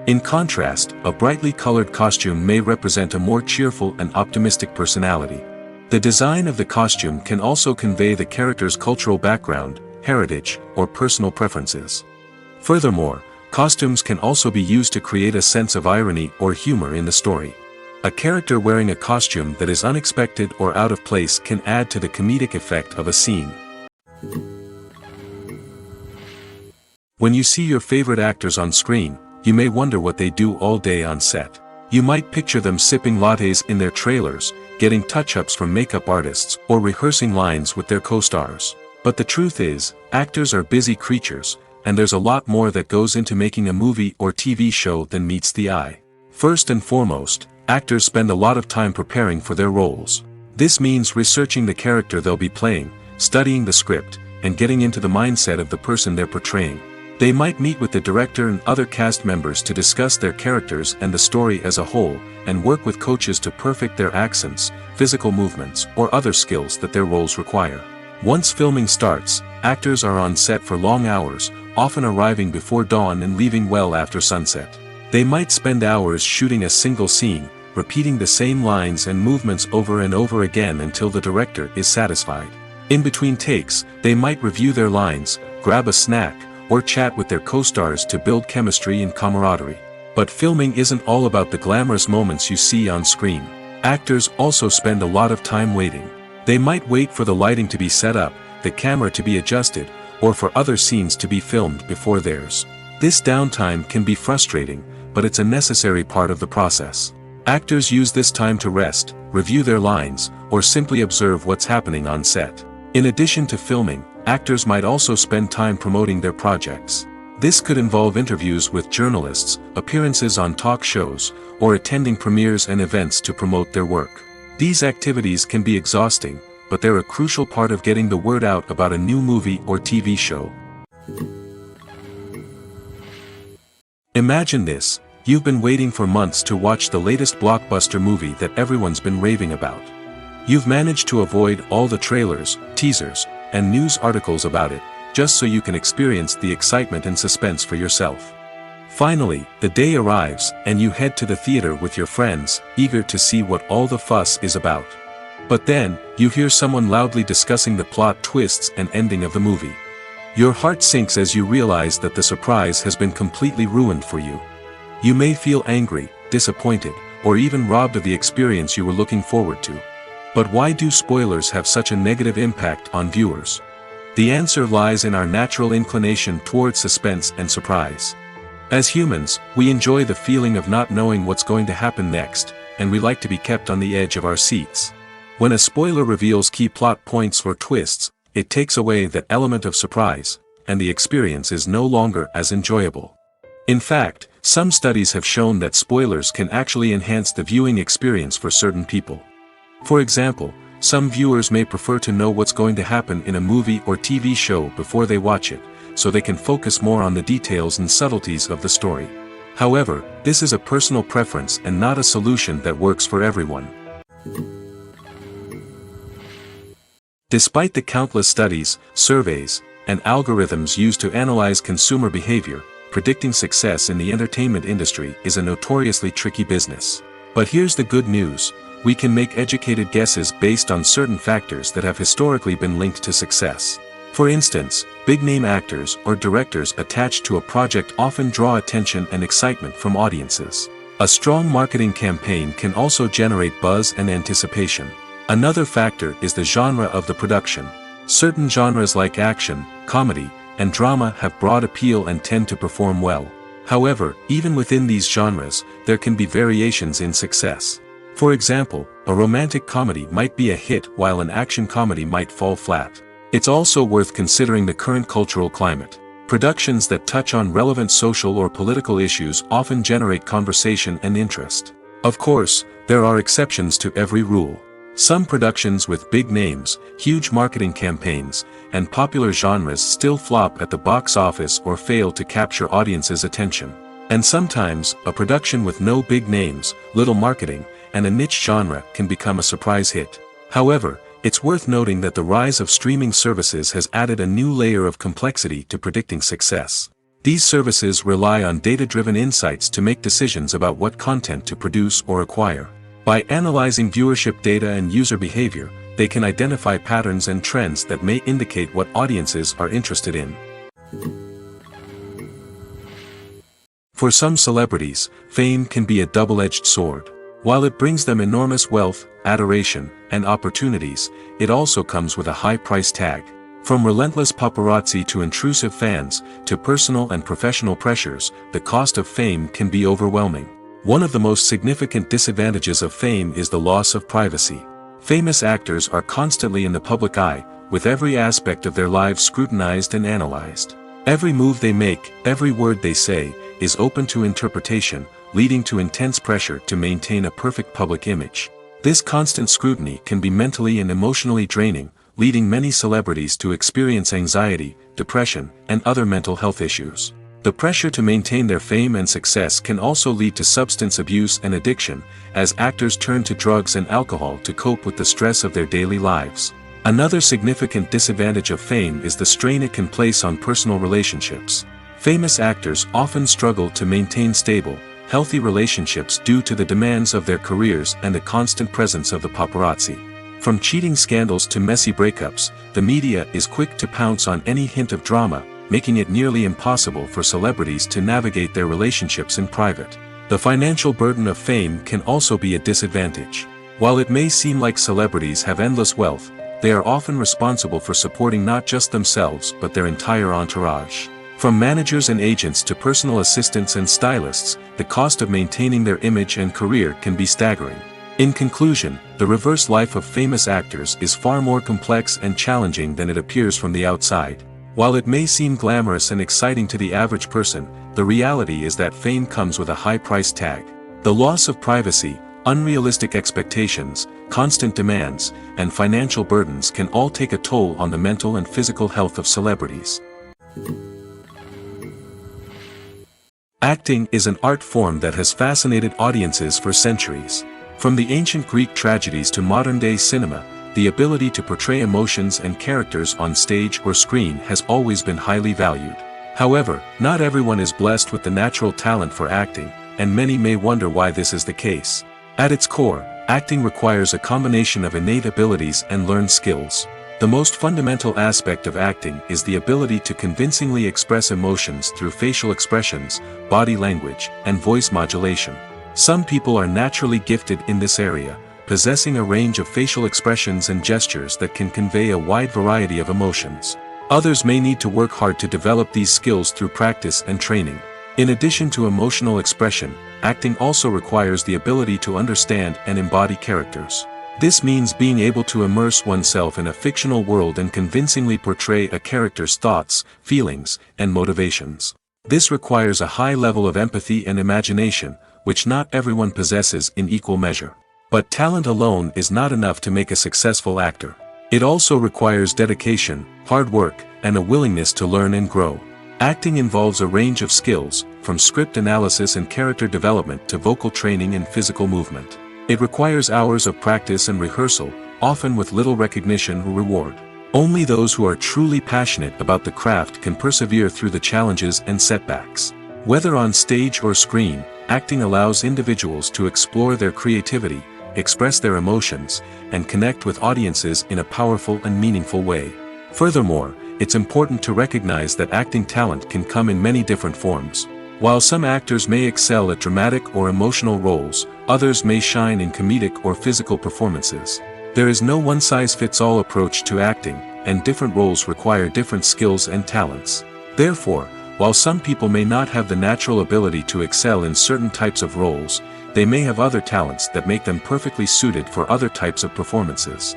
In contrast, a brightly colored costume may represent a more cheerful and optimistic personality. The design of the costume can also convey the character's cultural background, heritage, or personal preferences. Furthermore, costumes can also be used to create a sense of irony or humor in the story. A character wearing a costume that is unexpected or out of place can add to the comedic effect of a scene. When you see your favorite actors on screen, you may wonder what they do all day on set. You might picture them sipping lattes in their trailers, getting touch-ups from makeup artists, or rehearsing lines with their co-stars. But the truth is, actors are busy creatures, and there's a lot more that goes into making a movie or TV show than meets the eye. First and foremost, actors spend a lot of time preparing for their roles. This means researching the character they'll be playing, studying the script, and getting into the mindset of the person they're portraying. They might meet with the director and other cast members to discuss their characters and the story as a whole, and work with coaches to perfect their accents, physical movements, or other skills that their roles require. Once filming starts, actors are on set for long hours, often arriving before dawn and leaving well after sunset. They might spend hours shooting a single scene, repeating the same lines and movements over and over again until the director is satisfied. In between takes, they might review their lines, grab a snack, or chat with their co-stars to build chemistry and camaraderie. But filming isn't all about the glamorous moments you see on screen. Actors also spend a lot of time waiting. They might wait for the lighting to be set up, the camera to be adjusted, or for other scenes to be filmed before theirs. This downtime can be frustrating, but it's a necessary part of the process. Actors use this time to rest, review their lines, or simply observe what's happening on set. In addition to filming, actors might also spend time promoting their projects. This could involve interviews with journalists, appearances on talk shows, or attending premieres and events to promote their work. These activities can be exhausting, but they're a crucial part of getting the word out about a new movie or TV show. Imagine this: you've been waiting for months to watch the latest blockbuster movie that everyone's been raving about. You've managed to avoid all the trailers, teasers, and news articles about it, just so you can experience the excitement and suspense for yourself. Finally, the day arrives, and you head to the theater with your friends, eager to see what all the fuss is about. But then, you hear someone loudly discussing the plot twists and ending of the movie. Your heart sinks as you realize that the surprise has been completely ruined for you. You may feel angry, disappointed, or even robbed of the experience you were looking forward to. But why do spoilers have such a negative impact on viewers? The answer lies in our natural inclination toward suspense and surprise. As humans, we enjoy the feeling of not knowing what's going to happen next, and we like to be kept on the edge of our seats. When a spoiler reveals key plot points or twists, it takes away that element of surprise, and the experience is no longer as enjoyable. In fact, some studies have shown that spoilers can actually enhance the viewing experience for certain people. For example, some viewers may prefer to know what's going to happen in a movie or TV show before they watch it, so they can focus more on the details and subtleties of the story. However, this is a personal preference and not a solution that works for everyone. Despite the countless studies, surveys, and algorithms used to analyze consumer behavior, predicting success in the entertainment industry is a notoriously tricky business. But here's the good news: we can make educated guesses based on certain factors that have historically been linked to success. For instance, big-name actors or directors attached to a project often draw attention and excitement from audiences. A strong marketing campaign can also generate buzz and anticipation. Another factor is the genre of the production. Certain genres like action, comedy, and drama have broad appeal and tend to perform well. However, even within these genres, there can be variations in success. For example, a romantic comedy might be a hit while an action comedy might fall flat. It's also worth considering the current cultural climate. Productions that touch on relevant social or political issues often generate conversation and interest. Of course, there are exceptions to every rule. Some productions with big names, huge marketing campaigns, and popular genres still flop at the box office or fail to capture audiences' attention. And sometimes, a production with no big names, little marketing, and a niche genre can become a surprise hit. However, it's worth noting that the rise of streaming services has added a new layer of complexity to predicting success. These services rely on data-driven insights to make decisions about what content to produce or acquire. By analyzing viewership data and user behavior, they can identify patterns and trends that may indicate what audiences are interested in. For some celebrities, fame can be a double-edged sword. While it brings them enormous wealth, adoration, and opportunities, it also comes with a high price tag. From relentless paparazzi to intrusive fans, to personal and professional pressures, the cost of fame can be overwhelming. One of the most significant disadvantages of fame is the loss of privacy. Famous actors are constantly in the public eye, with every aspect of their lives scrutinized and analyzed. Every move they make, every word they say, is open to interpretation, leading to intense pressure to maintain a perfect public image. This constant scrutiny can be mentally and emotionally draining, leading many celebrities to experience anxiety, depression, and other mental health issues. The pressure to maintain their fame and success can also lead to substance abuse and addiction, as actors turn to drugs and alcohol to cope with the stress of their daily lives. Another significant disadvantage of fame is the strain it can place on personal relationships. Famous actors often struggle to maintain stable, healthy relationships due to the demands of their careers and the constant presence of the paparazzi. From cheating scandals to messy breakups, the media is quick to pounce on any hint of drama, making it nearly impossible for celebrities to navigate their relationships in private. The financial burden of fame can also be a disadvantage. While it may seem like celebrities have endless wealth, they are often responsible for supporting not just themselves but their entire entourage. From managers and agents to personal assistants and stylists, the cost of maintaining their image and career can be staggering. In conclusion, the reverse life of famous actors is far more complex and challenging than it appears from the outside. While it may seem glamorous and exciting to the average person, the reality is that fame comes with a high price tag. The loss of privacy, unrealistic expectations, constant demands, and financial burdens can all take a toll on the mental and physical health of celebrities. Acting is an art form that has fascinated audiences for centuries. From the ancient Greek tragedies to modern-day cinema, the ability to portray emotions and characters on stage or screen has always been highly valued. However, not everyone is blessed with the natural talent for acting, and many may wonder why this is the case. At its core, acting requires a combination of innate abilities and learned skills. The most fundamental aspect of acting is the ability to convincingly express emotions through facial expressions, body language, and voice modulation. Some people are naturally gifted in this area, possessing a range of facial expressions and gestures that can convey a wide variety of emotions. Others may need to work hard to develop these skills through practice and training. In addition to emotional expression, acting also requires the ability to understand and embody characters. This means being able to immerse oneself in a fictional world and convincingly portray a character's thoughts, feelings, and motivations. This requires a high level of empathy and imagination, which not everyone possesses in equal measure. But talent alone is not enough to make a successful actor. It also requires dedication, hard work, and a willingness to learn and grow. Acting involves a range of skills, from script analysis and character development to vocal training and physical movement. It requires hours of practice and rehearsal, often with little recognition or reward. Only those who are truly passionate about the craft can persevere through the challenges and setbacks. Whether on stage or screen, acting allows individuals to explore their creativity, express their emotions, and connect with audiences in a powerful and meaningful way. Furthermore, it's important to recognize that acting talent can come in many different forms. While some actors may excel at dramatic or emotional roles, others may shine in comedic or physical performances. There is no one-size-fits-all approach to acting, and different roles require different skills and talents. Therefore, While some people may not have the natural ability to excel in certain types of roles, they may have other talents that make them perfectly suited for other types of performances.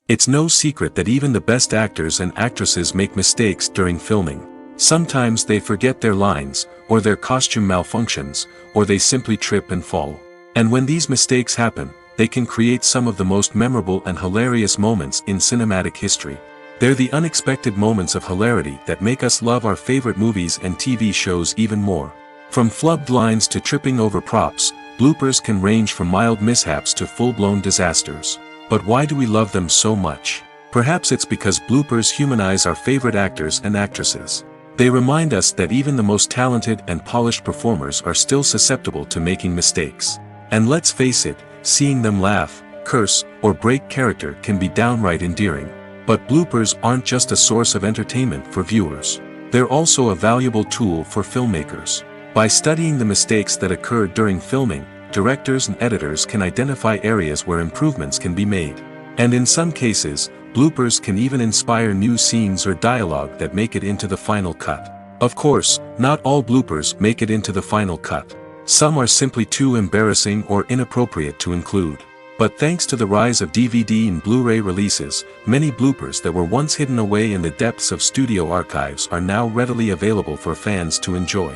It's no secret that even the best actors and actresses make mistakes during filming. Sometimes they forget their lines, or their costume malfunctions, or they simply trip and fall. And when these mistakes happen, they can create some of the most memorable and hilarious moments in cinematic history. They're the unexpected moments of hilarity that make us love our favorite movies and TV shows even more. From flubbed lines to tripping over props, bloopers can range from mild mishaps to full-blown disasters. But why do we love them so much? Perhaps it's because bloopers humanize our favorite actors and actresses. They remind us that even the most talented and polished performers are still susceptible to making mistakes. And let's face it, seeing them laugh, curse, or break character can be downright endearing. But bloopers aren't just a source of entertainment for viewers. They're also a valuable tool for filmmakers. By studying the mistakes that occur during filming, directors and editors can identify areas where improvements can be made. And in some cases, bloopers can even inspire new scenes or dialogue that make it into the final cut. Of course, not all bloopers make it into the final cut. Some are simply too embarrassing or inappropriate to include. But thanks to the rise of DVD and Blu-ray releases, many bloopers that were once hidden away in the depths of studio archives are now readily available for fans to enjoy.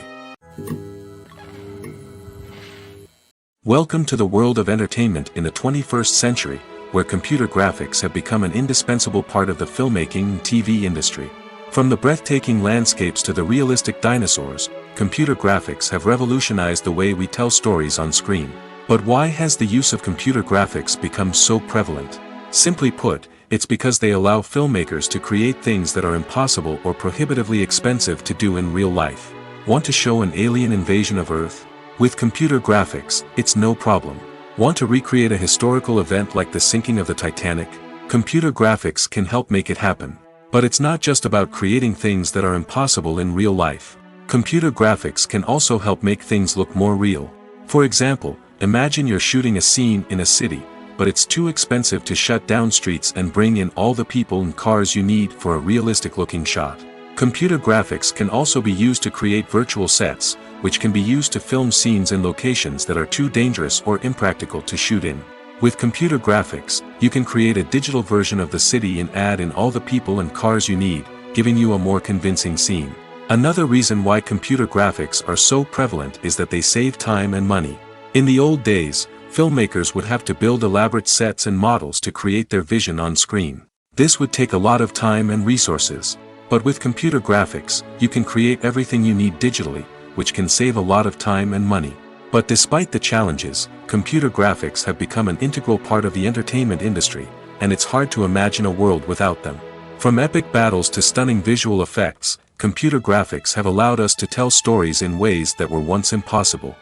Welcome to the world of entertainment in the 21st century, where computer graphics have become an indispensable part of the filmmaking and TV industry. From the breathtaking landscapes to the realistic dinosaurs, computer graphics have revolutionized the way we tell stories on screen. But why has the use of computer graphics become so prevalent? Simply put, it's because they allow filmmakers to create things that are impossible or prohibitively expensive to do in real life. Want to show an alien invasion of Earth? With computer graphics, it's no problem. Want to recreate a historical event like the sinking of the Titanic? Computer graphics can help make it happen. But it's not just about creating things that are impossible in real life. Computer graphics can also help make things look more real. For example, imagine you're shooting a scene in a city, but it's too expensive to shut down streets and bring in all the people and cars you need for a realistic-looking shot. Computer graphics can also be used to create virtual sets, which can be used to film scenes in locations that are too dangerous or impractical to shoot in. With computer graphics, you can create a digital version of the city and add in all the people and cars you need, giving you a more convincing scene. Another reason why computer graphics are so prevalent is that they save time and money. In the old days, filmmakers would have to build elaborate sets and models to create their vision on screen. This would take a lot of time and resources. But with computer graphics, you can create everything you need digitally, which can save a lot of time and money. But despite the challenges, computer graphics have become an integral part of the entertainment industry, and it's hard to imagine a world without them. From epic battles to stunning visual effects, computer graphics have allowed us to tell stories in ways that were once impossible.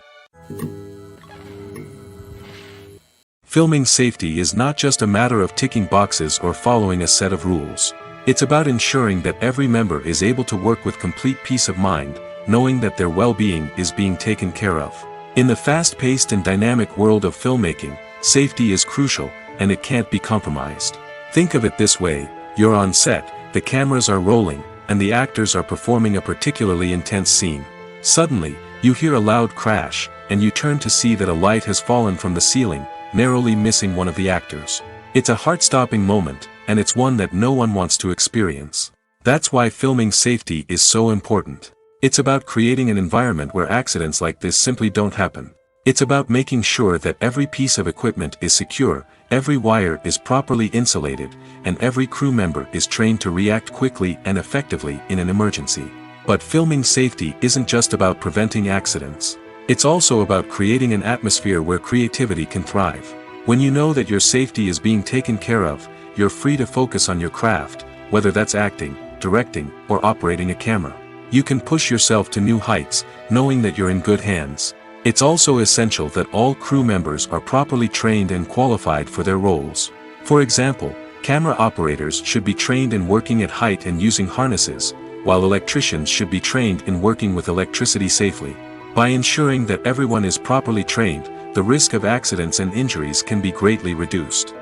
Filming safety is not just a matter of ticking boxes or following a set of rules. It's about ensuring that every member is able to work with complete peace of mind, knowing that their well-being is being taken care of. In the fast-paced and dynamic world of filmmaking, safety is crucial, and it can't be compromised. Think of it this way: you're on set, the cameras are rolling, and the actors are performing a particularly intense scene. Suddenly, you hear a loud crash, and you turn to see that a light has fallen from the ceiling, narrowly missing one of the actors. It's a heart-stopping moment, and it's one that no one wants to experience. That's why filming safety is so important. It's about creating an environment where accidents like this simply don't happen. It's about making sure that every piece of equipment is secure, every wire is properly insulated, and every crew member is trained to react quickly and effectively in an emergency. But filming safety isn't just about preventing accidents. It's also about creating an atmosphere where creativity can thrive. When you know that your safety is being taken care of, you're free to focus on your craft, whether that's acting, directing, or operating a camera. You can push yourself to new heights, knowing that you're in good hands. It's also essential that all crew members are properly trained and qualified for their roles. For example, camera operators should be trained in working at height and using harnesses, while electricians should be trained in working with electricity safely. By ensuring that everyone is properly trained, the risk of accidents and injuries can be greatly reduced.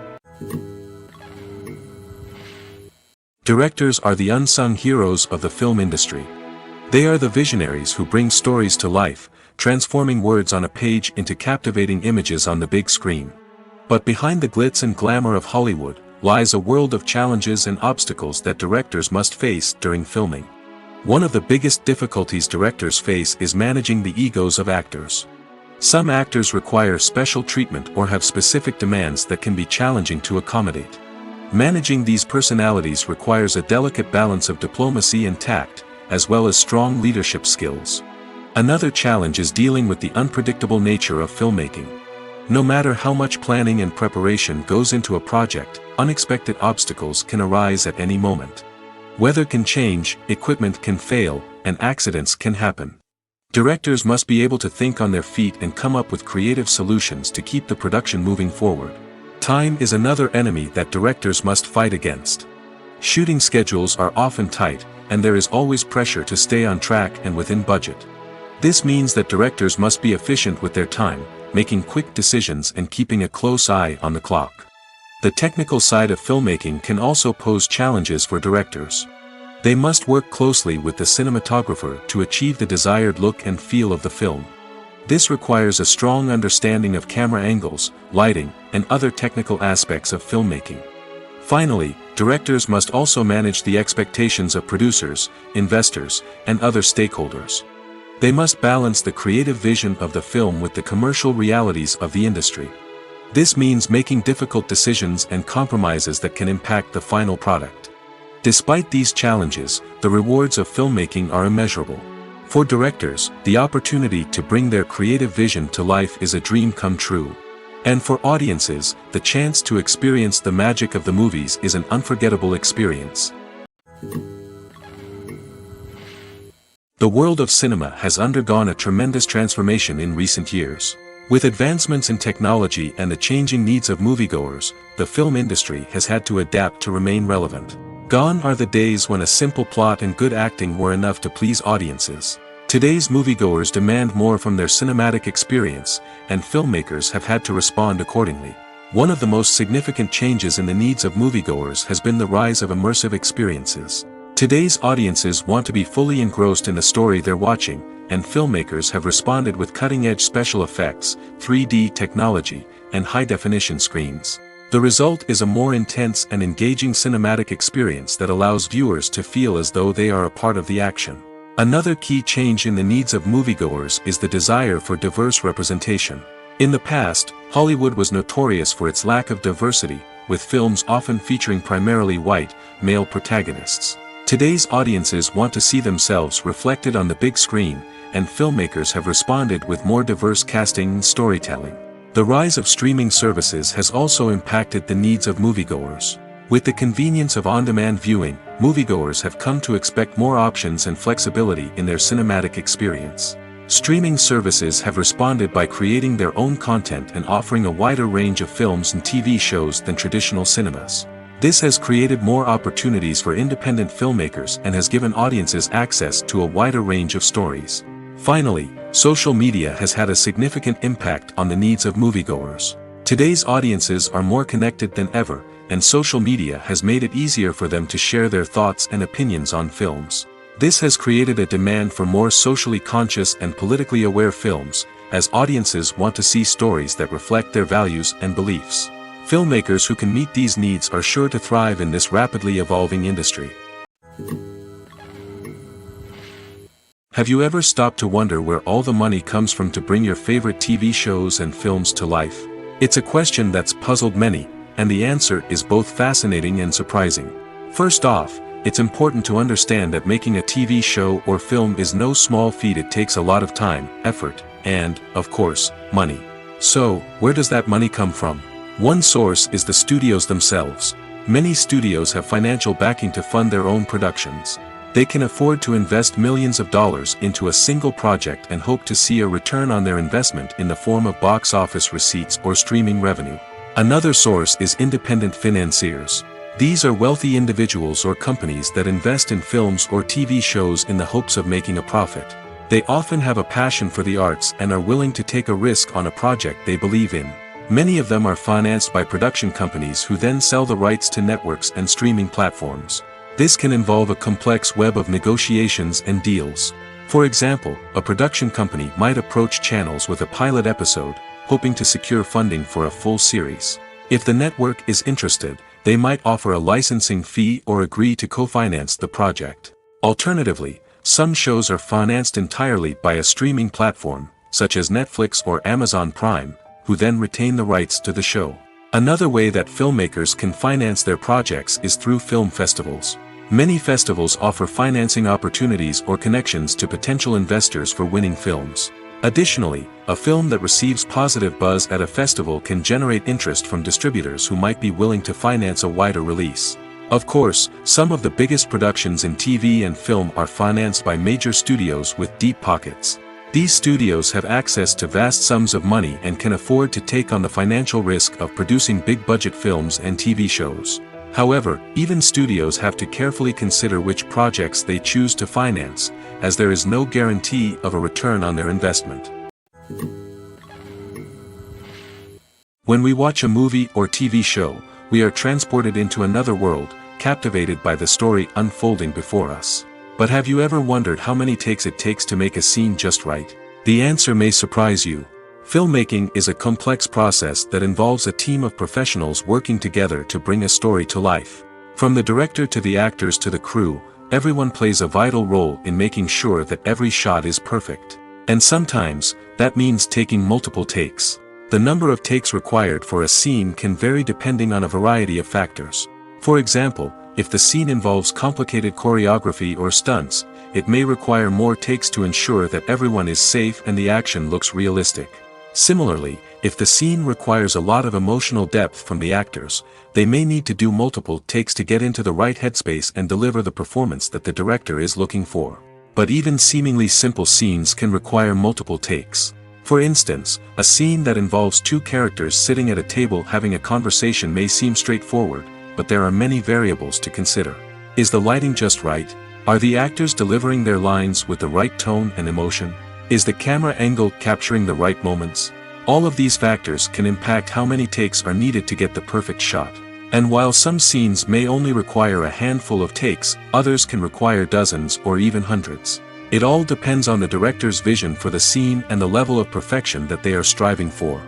Directors are the unsung heroes of the film industry. They are the visionaries who bring stories to life, transforming words on a page into captivating images on the big screen. But behind the glitz and glamour of Hollywood, lies a world of challenges and obstacles that directors must face during filming. One of the biggest difficulties directors face is managing the egos of actors. Some actors require special treatment or have specific demands that can be challenging to accommodate. Managing these personalities requires a delicate balance of diplomacy and tact, as well as strong leadership skills. Another challenge is dealing with the unpredictable nature of filmmaking. No matter how much planning and preparation goes into a project, unexpected obstacles can arise at any moment. Weather can change, equipment can fail, and accidents can happen. Directors must be able to think on their feet and come up with creative solutions to keep the production moving forward. Time is another enemy that directors must fight against. Shooting schedules are often tight, and there is always pressure to stay on track and within budget. This means that directors must be efficient with their time, making quick decisions and keeping a close eye on the clock. The technical side of filmmaking can also pose challenges for directors. They must work closely with the cinematographer to achieve the desired look and feel of the film. This requires a strong understanding of camera angles, lighting, and other technical aspects of filmmaking. Finally, directors must also manage the expectations of producers, investors, and other stakeholders. They must balance the creative vision of the film with the commercial realities of the industry. This means making difficult decisions and compromises that can impact the final product. Despite these challenges, the rewards of filmmaking are immeasurable. For directors, the opportunity to bring their creative vision to life is a dream come true. And for audiences, the chance to experience the magic of the movies is an unforgettable experience. The world of cinema has undergone a tremendous transformation in recent years. With advancements in technology and the changing needs of moviegoers, the film industry has had to adapt to remain relevant. Gone are the days when a simple plot and good acting were enough to please audiences. Today's moviegoers demand more from their cinematic experience, and filmmakers have had to respond accordingly. One of the most significant changes in the needs of moviegoers has been the rise of immersive experiences. Today's audiences want to be fully engrossed in the story they're watching, and filmmakers have responded with cutting-edge special effects, 3D technology, and high-definition screens. The result is a more intense and engaging cinematic experience that allows viewers to feel as though they are a part of the action. Another key change in the needs of moviegoers is the desire for diverse representation. In the past, Hollywood was notorious for its lack of diversity, with films often featuring primarily white, male protagonists. Today's audiences want to see themselves reflected on the big screen, and filmmakers have responded with more diverse casting and storytelling. The rise of streaming services has also impacted the needs of moviegoers. With the convenience of on-demand viewing, moviegoers have come to expect more options and flexibility in their cinematic experience. Streaming services have responded by creating their own content and offering a wider range of films and TV shows than traditional cinemas. This has created more opportunities for independent filmmakers and has given audiences access to a wider range of stories. Finally, social media has had a significant impact on the needs of moviegoers. Today's audiences are more connected than ever, and social media has made it easier for them to share their thoughts and opinions on films. This has created a demand for more socially conscious and politically aware films, as audiences want to see stories that reflect their values and beliefs. Filmmakers who can meet these needs are sure to thrive in this rapidly evolving industry. Have you ever stopped to wonder where all the money comes from to bring your favorite TV shows and films to life? It's a question that's puzzled many, and the answer is both fascinating and surprising. First off, it's important to understand that making a TV show or film is no small feat. It takes a lot of time, effort, and, of course, money. So, where does that money come from? One source is the studios themselves. Many studios have financial backing to fund their own productions. They can afford to invest millions of dollars into a single project and hope to see a return on their investment in the form of box office receipts or streaming revenue. Another source is independent financiers. These are wealthy individuals or companies that invest in films or TV shows in the hopes of making a profit. They often have a passion for the arts and are willing to take a risk on a project they believe in. Many of them are financed by production companies who then sell the rights to networks and streaming platforms. This can involve a complex web of negotiations and deals. For example, a production company might approach channels with a pilot episode, hoping to secure funding for a full series. If the network is interested, they might offer a licensing fee or agree to co-finance the project. Alternatively, some shows are financed entirely by a streaming platform, such as Netflix or Amazon Prime, who then retain the rights to the show. Another way that filmmakers can finance their projects is through film festivals. Many festivals offer financing opportunities or connections to potential investors for winning films. Additionally, a film that receives positive buzz at a festival can generate interest from distributors who might be willing to finance a wider release. Of course, some of the biggest productions in TV and film are financed by major studios with deep pockets. These studios have access to vast sums of money and can afford to take on the financial risk of producing big-budget films and TV shows. However, even studios have to carefully consider which projects they choose to finance, as there is no guarantee of a return on their investment. When we watch a movie or TV show, we are transported into another world, captivated by the story unfolding before us. But have you ever wondered how many takes it takes to make a scene just right? The answer may surprise you. Filmmaking is a complex process that involves a team of professionals working together to bring a story to life. From the director to the actors to the crew, everyone plays a vital role in making sure that every shot is perfect. And sometimes, that means taking multiple takes. The number of takes required for a scene can vary depending on a variety of factors. For example, if the scene involves complicated choreography or stunts, it may require more takes to ensure that everyone is safe and the action looks realistic. Similarly, if the scene requires a lot of emotional depth from the actors, they may need to do multiple takes to get into the right headspace and deliver the performance that the director is looking for. But even seemingly simple scenes can require multiple takes. For instance, a scene that involves two characters sitting at a table having a conversation may seem straightforward, but there are many variables to consider. Is the lighting just right? Are the actors delivering their lines with the right tone and emotion? Is the camera angle capturing the right moments? All of these factors can impact how many takes are needed to get the perfect shot. And while some scenes may only require a handful of takes, others can require dozens or even hundreds. It all depends on the director's vision for the scene and the level of perfection that they are striving for.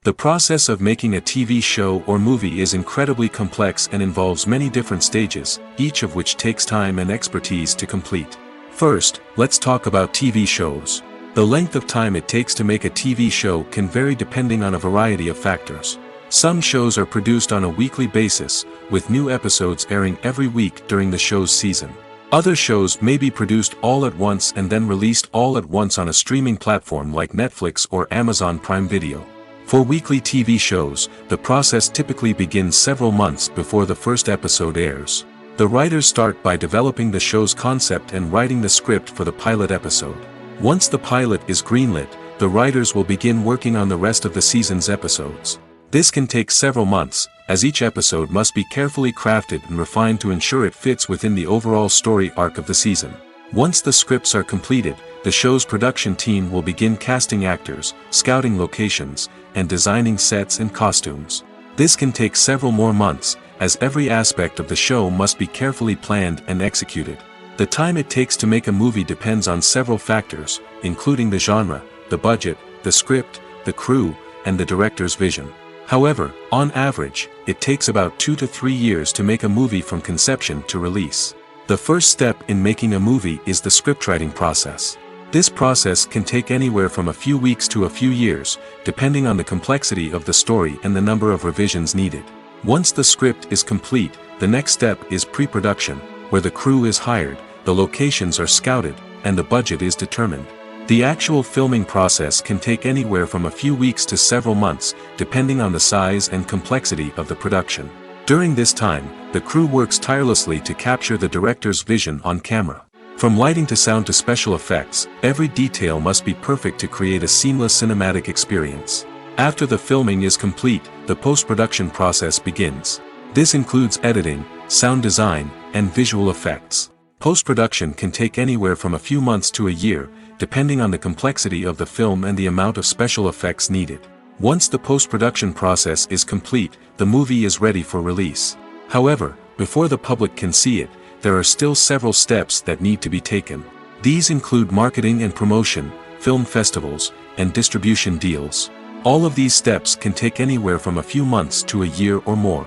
The process of making a TV show or movie is incredibly complex and involves many different stages, each of which takes time and expertise to complete. First, let's talk about TV shows. The length of time it takes to make a TV show can vary depending on a variety of factors. Some shows are produced on a weekly basis, with new episodes airing every week during the show's season. Other shows may be produced all at once and then released all at once on a streaming platform like Netflix or Amazon Prime Video. For weekly TV shows, the process typically begins several months before the first episode airs. The writers start by developing the show's concept and writing the script for the pilot episode. Once the pilot is greenlit, the writers will begin working on the rest of the season's episodes. This can take several months, as each episode must be carefully crafted and refined to ensure it fits within the overall story arc of the season. Once the scripts are completed, the show's production team will begin casting actors, scouting locations, and designing sets and costumes. This can take several more months, as every aspect of the show must be carefully planned and executed. The time it takes to make a movie depends on several factors, including the genre, the budget, the script, the crew, and the director's vision. However, on average, it takes about 2 to 3 years to make a movie from conception to release. The first step in making a movie is the scriptwriting process. This process can take anywhere from a few weeks to a few years, depending on the complexity of the story and the number of revisions needed. Once the script is complete, the next step is pre-production, where the crew is hired, the locations are scouted, and the budget is determined. The actual filming process can take anywhere from a few weeks to several months, depending on the size and complexity of the production. During this time, the crew works tirelessly to capture the director's vision on camera. From lighting to sound to special effects, every detail must be perfect to create a seamless cinematic experience. After the filming is complete, the post-production process begins. This includes editing, sound design, and visual effects. Post-production can take anywhere from a few months to a year, depending on the complexity of the film and the amount of special effects needed. Once the post-production process is complete, the movie is ready for release. However, before the public can see it, there are still several steps that need to be taken. These include marketing and promotion, film festivals, and distribution deals. All of these steps can take anywhere from a few months to a year or more.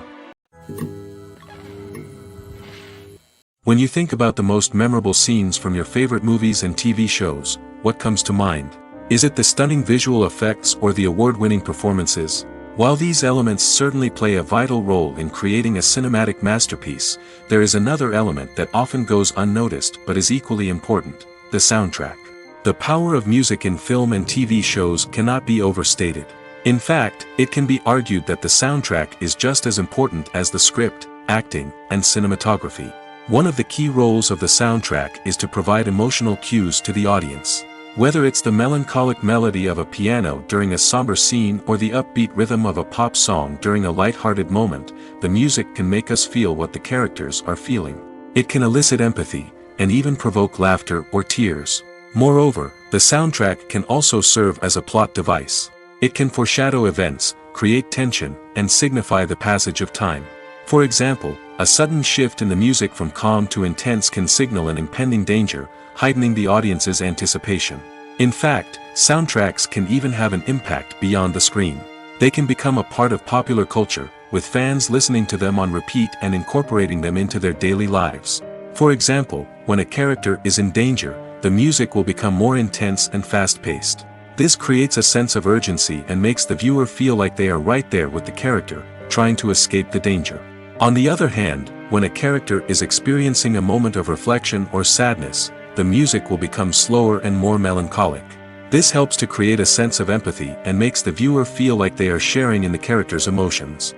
When you think about the most memorable scenes from your favorite movies and TV shows, what comes to mind? Is it the stunning visual effects or the award-winning performances? While these elements certainly play a vital role in creating a cinematic masterpiece, there is another element that often goes unnoticed but is equally important: the soundtrack. The power of music in film and TV shows cannot be overstated. In fact, it can be argued that the soundtrack is just as important as the script, acting, and cinematography. One of the key roles of the soundtrack is to provide emotional cues to the audience. Whether it's the melancholic melody of a piano during a somber scene or the upbeat rhythm of a pop song during a light-hearted moment, the music can make us feel what the characters are feeling. It can elicit empathy, and even provoke laughter or tears. Moreover, the soundtrack can also serve as a plot device. It can foreshadow events, create tension, and signify the passage of time. For example, a sudden shift in the music from calm to intense can signal an impending danger, heightening the audience's anticipation. In fact, soundtracks can even have an impact beyond the screen. They can become a part of popular culture, with fans listening to them on repeat and incorporating them into their daily lives. For example, when a character is in danger, the music will become more intense and fast-paced. This creates a sense of urgency and makes the viewer feel like they are right there with the character, trying to escape the danger. On the other hand, when a character is experiencing a moment of reflection or sadness, the music will become slower and more melancholic. This helps to create a sense of empathy and makes the viewer feel like they are sharing in the character's emotions.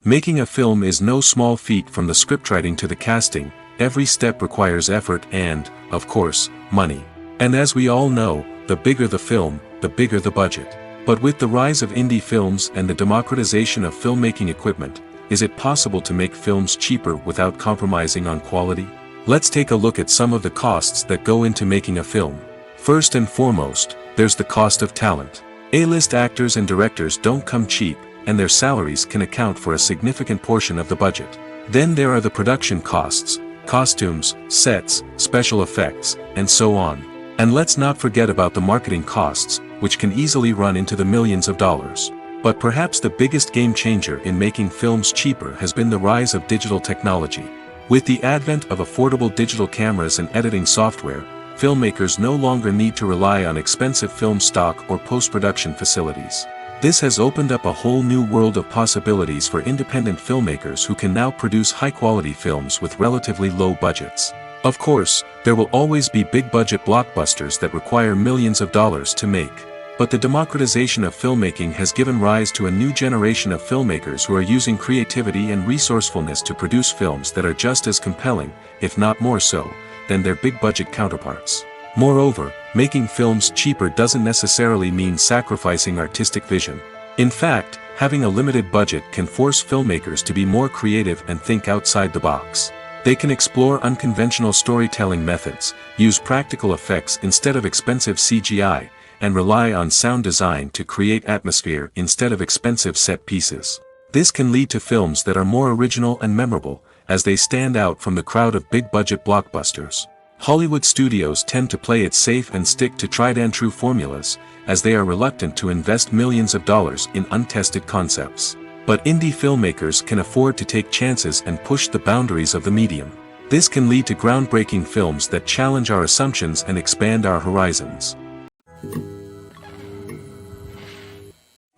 Making a film is no small feat. From the scriptwriting to the casting, every step requires effort and, of course, money. And as we all know, the bigger the film, the bigger the budget. But with the rise of indie films and the democratization of filmmaking equipment, is it possible to make films cheaper without compromising on quality? Let's take a look at some of the costs that go into making a film. First and foremost, there's the cost of talent. A-list actors and directors don't come cheap, and their salaries can account for a significant portion of the budget. Then there are the production costs, costumes, sets, special effects, and so on. And let's not forget about the marketing costs, which can easily run into the millions of dollars. But perhaps the biggest game changer in making films cheaper has been the rise of digital technology. With the advent of affordable digital cameras and editing software, filmmakers no longer need to rely on expensive film stock or post-production facilities. This has opened up a whole new world of possibilities for independent filmmakers who can now produce high-quality films with relatively low budgets. Of course, there will always be big-budget blockbusters that require millions of dollars to make. But the democratization of filmmaking has given rise to a new generation of filmmakers who are using creativity and resourcefulness to produce films that are just as compelling, if not more so, than their big-budget counterparts. Moreover, making films cheaper doesn't necessarily mean sacrificing artistic vision. In fact, having a limited budget can force filmmakers to be more creative and think outside the box. They can explore unconventional storytelling methods, use practical effects instead of expensive CGI, and rely on sound design to create atmosphere instead of expensive set pieces. This can lead to films that are more original and memorable, as they stand out from the crowd of big-budget blockbusters. Hollywood studios tend to play it safe and stick to tried-and-true formulas, as they are reluctant to invest millions of dollars in untested concepts. But indie filmmakers can afford to take chances and push the boundaries of the medium. This can lead to groundbreaking films that challenge our assumptions and expand our horizons.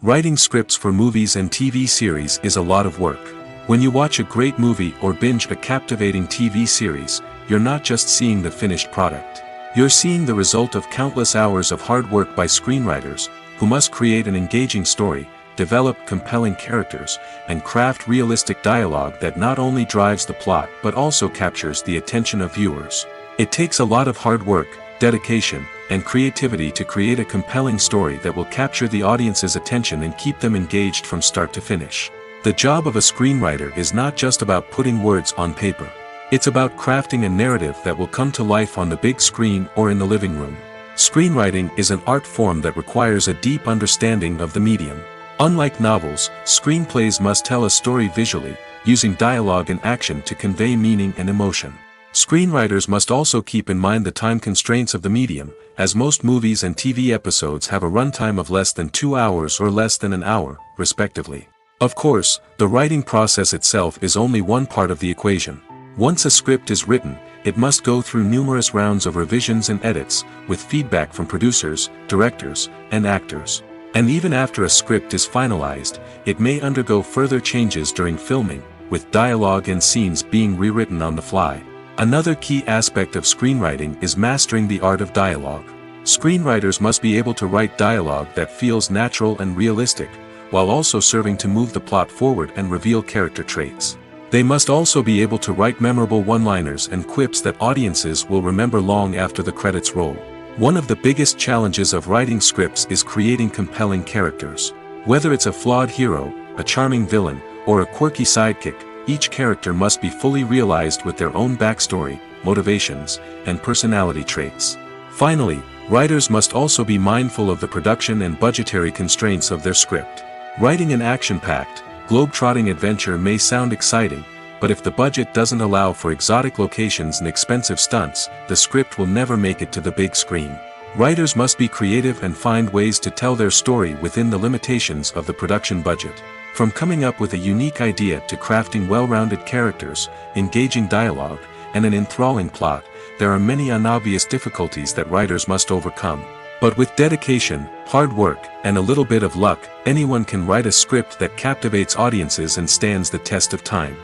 Writing scripts for movies and TV series is a lot of work. When you watch a great movie or binge a captivating TV series, you're not just seeing the finished product. You're seeing the result of countless hours of hard work by screenwriters, who must create an engaging story, develop compelling characters, and craft realistic dialogue that not only drives the plot but also captures the attention of viewers. It takes a lot of hard work, dedication, and creativity to create a compelling story that will capture the audience's attention and keep them engaged from start to finish. The job of a screenwriter is not just about putting words on paper. It's about crafting a narrative that will come to life on the big screen or in the living room. Screenwriting is an art form that requires a deep understanding of the medium. Unlike novels, screenplays must tell a story visually, using dialogue and action to convey meaning and emotion. Screenwriters must also keep in mind the time constraints of the medium, as most movies and TV episodes have a runtime of less than 2 hours or less than an hour, respectively. Of course, the writing process itself is only one part of the equation. Once a script is written, it must go through numerous rounds of revisions and edits, with feedback from producers, directors, and actors. And even after a script is finalized, it may undergo further changes during filming, with dialogue and scenes being rewritten on the fly. Another key aspect of screenwriting is mastering the art of dialogue. Screenwriters must be able to write dialogue that feels natural and realistic, while also serving to move the plot forward and reveal character traits. They must also be able to write memorable one-liners and quips that audiences will remember long after the credits roll. One of the biggest challenges of writing scripts is creating compelling characters. Whether it's a flawed hero, a charming villain, or a quirky sidekick, each character must be fully realized with their own backstory, motivations, and personality traits. Finally, writers must also be mindful of the production and budgetary constraints of their script. Writing an action-packed, globe-trotting adventure may sound exciting, but if the budget doesn't allow for exotic locations and expensive stunts, the script will never make it to the big screen. Writers must be creative and find ways to tell their story within the limitations of the production budget. From coming up with a unique idea to crafting well-rounded characters, engaging dialogue, and an enthralling plot, there are many unobvious difficulties that writers must overcome. But with dedication, hard work, and a little bit of luck, anyone can write a script that captivates audiences and stands the test of time.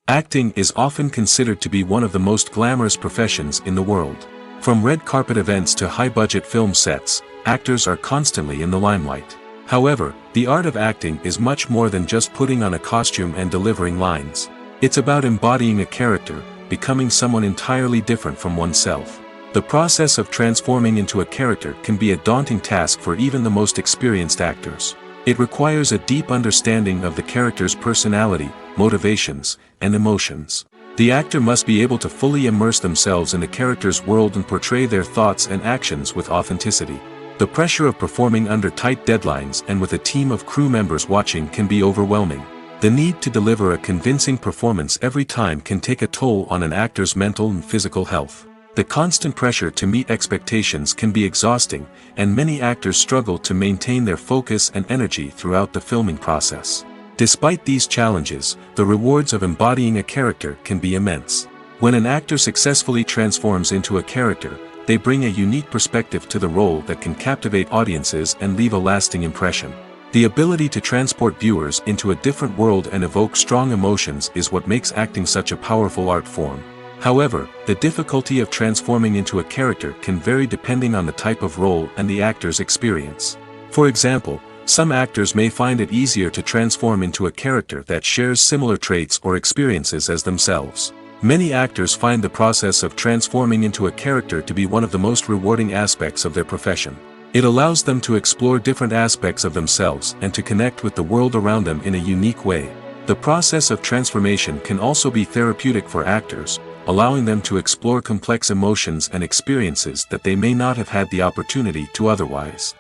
Acting is often considered to be one of the most glamorous professions in the world. From red carpet events to high-budget film sets, actors are constantly in the limelight. However, the art of acting is much more than just putting on a costume and delivering lines. It's about embodying a character, becoming someone entirely different from oneself. The process of transforming into a character can be a daunting task for even the most experienced actors. It requires a deep understanding of the character's personality, motivations, and emotions. The actor must be able to fully immerse themselves in the character's world and portray their thoughts and actions with authenticity. The pressure of performing under tight deadlines and with a team of crew members watching can be overwhelming. The need to deliver a convincing performance every time can take a toll on an actor's mental and physical health. The constant pressure to meet expectations can be exhausting, and many actors struggle to maintain their focus and energy throughout the filming process. Despite these challenges, the rewards of embodying a character can be immense. When an actor successfully transforms into a character, they bring a unique perspective to the role that can captivate audiences and leave a lasting impression. The ability to transport viewers into a different world and evoke strong emotions is what makes acting such a powerful art form. However, the difficulty of transforming into a character can vary depending on the type of role and the actor's experience. For example, some actors may find it easier to transform into a character that shares similar traits or experiences as themselves. Many actors find the process of transforming into a character to be one of the most rewarding aspects of their profession. It allows them to explore different aspects of themselves and to connect with the world around them in a unique way. The process of transformation can also be therapeutic for actors, allowing them to explore complex emotions and experiences that they may not have had the opportunity to otherwise.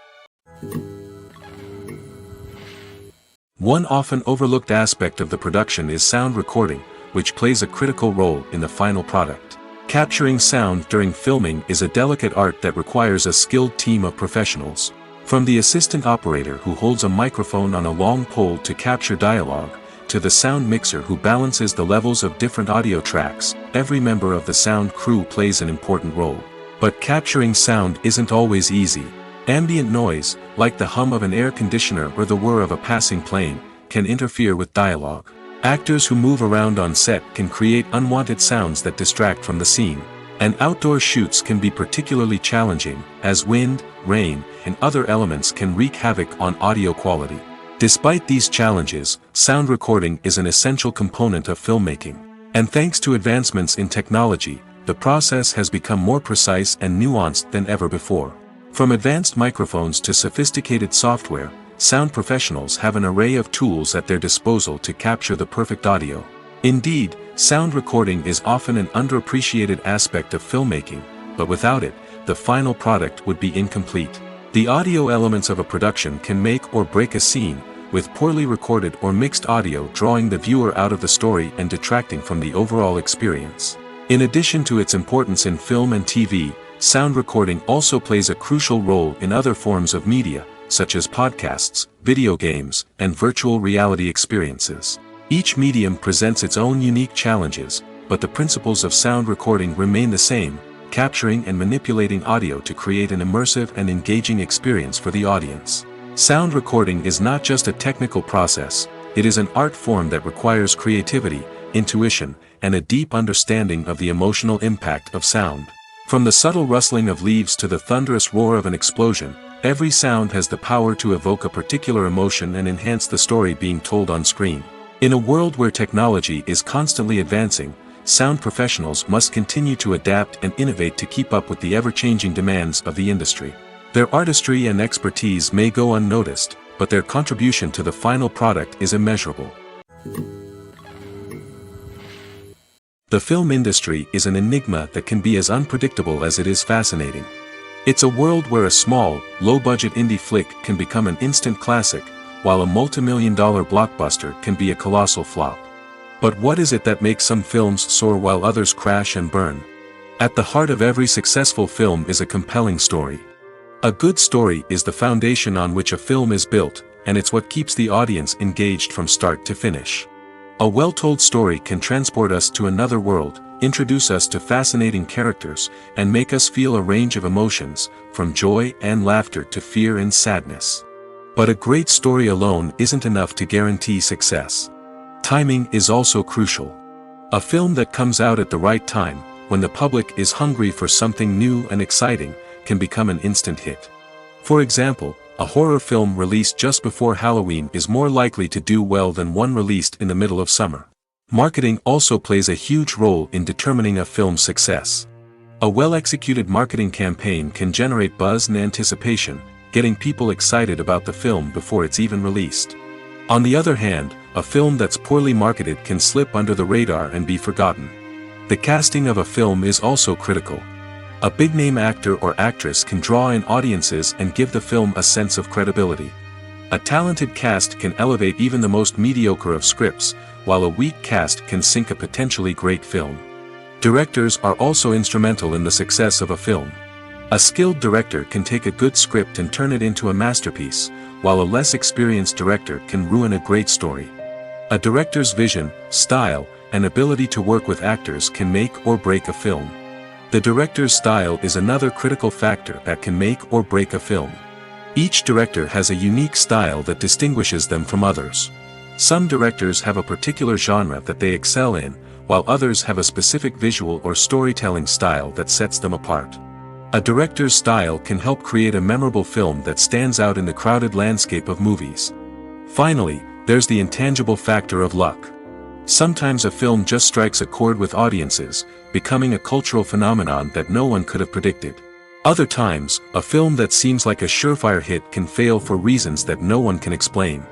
One often overlooked aspect of the production is sound recording, which plays a critical role in the final product. Capturing sound during filming is a delicate art that requires a skilled team of professionals. From the assistant operator who holds a microphone on a long pole to capture dialogue, to the sound mixer who balances the levels of different audio tracks, every member of the sound crew plays an important role. But capturing sound isn't always easy. Ambient noise, like the hum of an air conditioner or the whir of a passing plane, can interfere with dialogue. Actors who move around on set can create unwanted sounds that distract from the scene. And outdoor shoots can be particularly challenging, as wind, rain, and other elements can wreak havoc on audio quality. Despite these challenges, sound recording is an essential component of filmmaking. And thanks to advancements in technology, the process has become more precise and nuanced than ever before. From advanced microphones to sophisticated software, sound professionals have an array of tools at their disposal to capture the perfect audio. Indeed, Sound recording is often an underappreciated aspect of filmmaking, but without it, the final product would be incomplete. The audio elements of a production can make or break a scene, with poorly recorded or mixed audio drawing the viewer out of the story and detracting from the overall experience. In addition to its importance in film and TV, sound recording also plays a crucial role in other forms of media, such as podcasts, video games, and virtual reality experiences. Each medium presents its own unique challenges, but the principles of sound recording remain the same, capturing and manipulating audio to create an immersive and engaging experience for the audience. Sound recording is not just a technical process, it is an art form that requires creativity, intuition, and a deep understanding of the emotional impact of sound. From the subtle rustling of leaves to the thunderous roar of an explosion, every sound has the power to evoke a particular emotion and enhance the story being told on screen. In a world where technology is constantly advancing, sound professionals must continue to adapt and innovate to keep up with the ever-changing demands of the industry. Their artistry and expertise may go unnoticed, but their contribution to the final product is immeasurable. The film industry is an enigma that can be as unpredictable as it is fascinating. It's a world where a small, low-budget indie flick can become an instant classic, while a multi-million-dollar blockbuster can be a colossal flop. But what is it that makes some films soar while others crash and burn? At the heart of every successful film is a compelling story. A good story is the foundation on which a film is built, and it's what keeps the audience engaged from start to finish. A well-told story can transport us to another world, introduce us to fascinating characters, and make us feel a range of emotions, from joy and laughter to fear and sadness. But a great story alone isn't enough to guarantee success. Timing is also crucial. A film that comes out at the right time, when the public is hungry for something new and exciting, can become an instant hit. For example, a horror film released just before Halloween is more likely to do well than one released in the middle of summer. Marketing also plays a huge role in determining a film's success. A well-executed marketing campaign can generate buzz and anticipation, getting people excited about the film before it's even released. On the other hand, a film that's poorly marketed can slip under the radar and be forgotten. The casting of a film is also critical. A big-name actor or actress can draw in audiences and give the film a sense of credibility. A talented cast can elevate even the most mediocre of scripts, while a weak cast can sink a potentially great film. Directors are also instrumental in the success of a film. A skilled director can take a good script and turn it into a masterpiece, while a less experienced director can ruin a great story. A director's vision, style, and ability to work with actors can make or break a film. The director's style is another critical factor that can make or break a film. Each director has a unique style that distinguishes them from others. Some directors have a particular genre that they excel in, while others have a specific visual or storytelling style that sets them apart. A director's style can help create a memorable film that stands out in the crowded landscape of movies. Finally, there's the intangible factor of luck. Sometimes a film just strikes a chord with audiences, becoming a cultural phenomenon that no one could have predicted. Other times, a film that seems like a surefire hit can fail for reasons that no one can explain.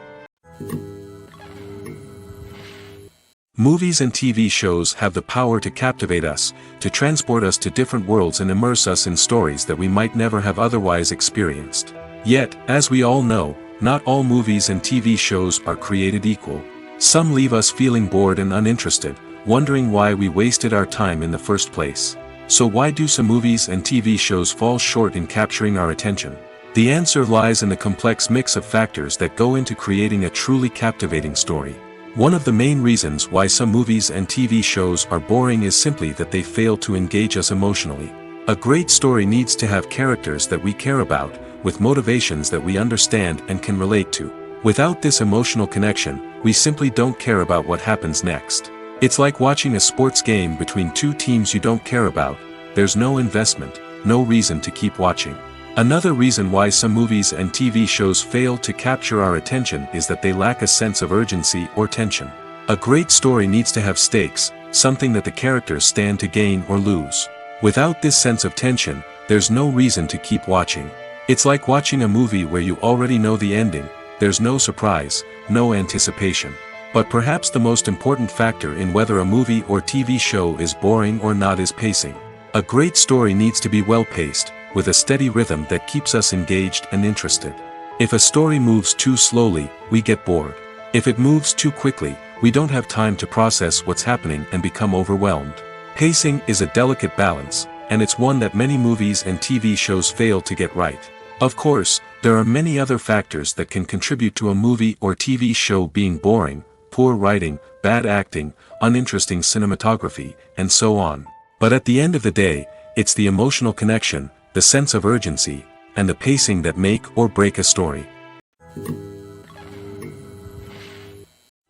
Movies and TV shows have the power to captivate us, to transport us to different worlds and immerse us in stories that we might never have otherwise experienced. Yet, as we all know, not all movies and TV shows are created equal. Some leave us feeling bored and uninterested, wondering why we wasted our time in the first place. So why do some movies and TV shows fall short in capturing our attention? The answer lies in the complex mix of factors that go into creating a truly captivating story. One of the main reasons why some movies and TV shows are boring is simply that they fail to engage us emotionally. A great story needs to have characters that we care about, with motivations that we understand and can relate to. Without this emotional connection, we simply don't care about what happens next. It's like watching a sports game between two teams you don't care about. There's no investment, no reason to keep watching. Another reason why some movies and TV shows fail to capture our attention is that they lack a sense of urgency or tension. A great story needs to have stakes, something that the characters stand to gain or lose. Without this sense of tension, there's no reason to keep watching. It's like watching a movie where you already know the ending. There's no surprise, no anticipation. But perhaps the most important factor in whether a movie or TV show is boring or not is pacing. A great story needs to be well-paced, with a steady rhythm that keeps us engaged and interested. If a story moves too slowly, we get bored. If it moves too quickly, we don't have time to process what's happening and become overwhelmed. Pacing is a delicate balance, and it's one that many movies and TV shows fail to get right. Of course, there are many other factors that can contribute to a movie or TV show being boring: poor writing, bad acting, uninteresting cinematography, and so on. But at the end of the day, it's the emotional connection, the sense of urgency, and the pacing that make or break a story.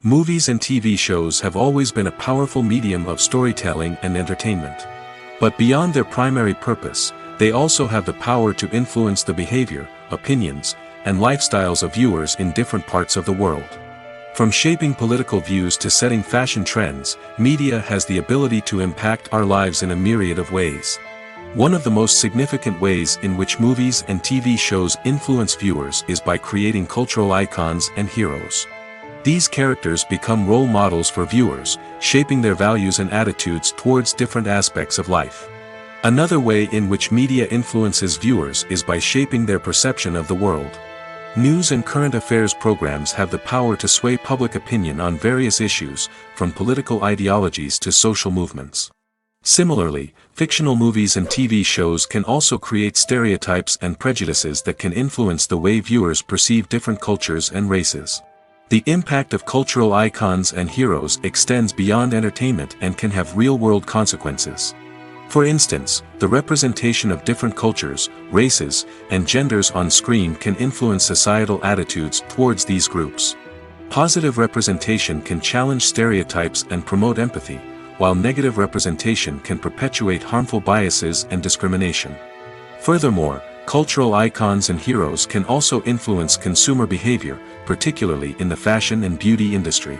Movies and TV shows have always been a powerful medium of storytelling and entertainment. But beyond their primary purpose, they also have the power to influence the behavior, opinions, and lifestyles of viewers in different parts of the world. From shaping political views to setting fashion trends, media has the ability to impact our lives in a myriad of ways. One of the most significant ways in which movies and TV shows influence viewers is by creating cultural icons and heroes. These characters become role models for viewers, shaping their values and attitudes towards different aspects of life. Another way in which media influences viewers is by shaping their perception of the world. News and current affairs programs have the power to sway public opinion on various issues, from political ideologies to social movements. Similarly, fictional movies and TV shows can also create stereotypes and prejudices that can influence the way viewers perceive different cultures and races. The impact of cultural icons and heroes extends beyond entertainment and can have real-world consequences. For instance, the representation of different cultures, races, and genders on screen can influence societal attitudes towards these groups. Positive representation can challenge stereotypes and promote empathy, while negative representation can perpetuate harmful biases and discrimination. Furthermore, cultural icons and heroes can also influence consumer behavior, particularly in the fashion and beauty industry.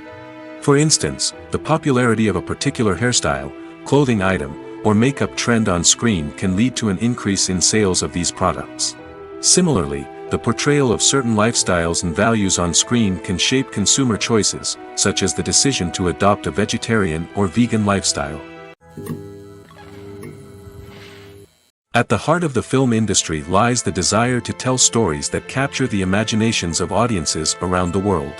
For instance, the popularity of a particular hairstyle, clothing item, or makeup trend on screen can lead to an increase in sales of these products. Similarly, the portrayal of certain lifestyles and values on screen can shape consumer choices, such as the decision to adopt a vegetarian or vegan lifestyle. At the heart of the film industry lies the desire to tell stories that capture the imaginations of audiences around the world.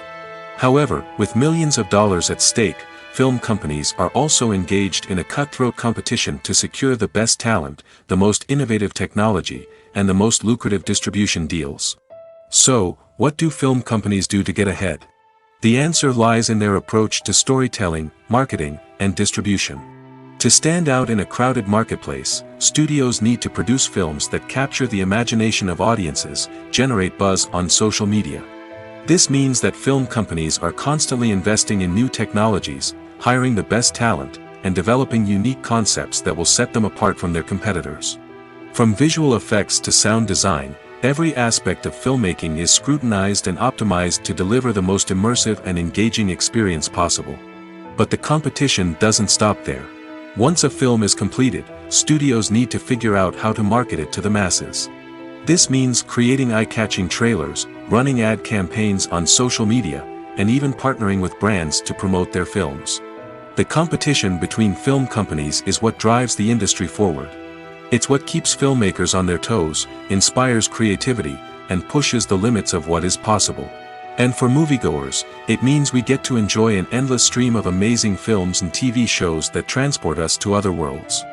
However, with millions of dollars at stake, film companies are also engaged in a cutthroat competition to secure the best talent, the most innovative technology, and the most lucrative distribution deals. So, what do film companies do to get ahead? The answer lies in their approach to storytelling, marketing, and distribution. To stand out in a crowded marketplace, studios need to produce films that capture the imagination of audiences, generate buzz on social media. This means that film companies are constantly investing in new technologies, hiring the best talent, and developing unique concepts that will set them apart from their competitors. From visual effects to sound design, every aspect of filmmaking is scrutinized and optimized to deliver the most immersive and engaging experience possible. But the competition doesn't stop there. Once a film is completed, studios need to figure out how to market it to the masses. This means creating eye-catching trailers, running ad campaigns on social media, and even partnering with brands to promote their films. The competition between film companies is what drives the industry forward. It's what keeps filmmakers on their toes, inspires creativity, and pushes the limits of what is possible. And for moviegoers, it means we get to enjoy an endless stream of amazing films and TV shows that transport us to other worlds.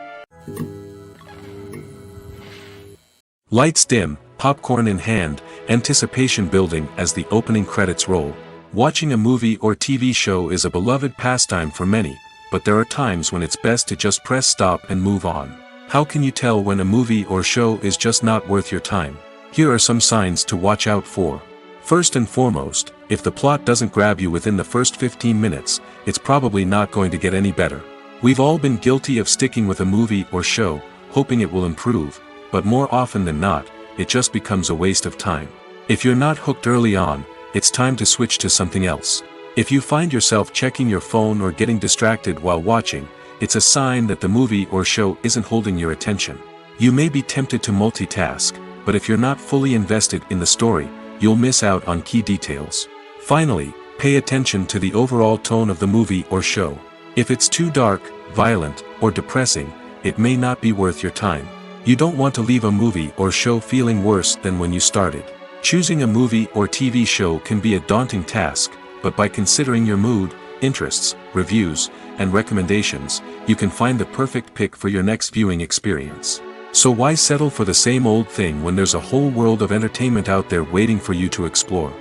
Lights dim, popcorn in hand, anticipation building as the opening credits roll. Watching a movie or TV show is a beloved pastime for many, but there are times when it's best to just press stop and move on. How can you tell when a movie or show is just not worth your time? Here are some signs to watch out for. First and foremost, if the plot doesn't grab you within the first 15 minutes, it's probably not going to get any better. We've all been guilty of sticking with a movie or show, hoping it will improve, but more often than not, it just becomes a waste of time. If you're not hooked early on, it's time to switch to something else. If you find yourself checking your phone or getting distracted while watching, it's a sign that the movie or show isn't holding your attention. You may be tempted to multitask, but if you're not fully invested in the story, you'll miss out on key details. Finally, Pay attention to the overall tone of the movie or show. If it's too dark, violent, or depressing, it may not be worth your time. You don't want to leave a movie or show feeling worse than when you started. Choosing a movie or TV show can be a daunting task, but by considering your mood, interests, reviews, and recommendations, you can find the perfect pick for your next viewing experience. So why settle for the same old thing when there's a whole world of entertainment out there waiting for you to explore?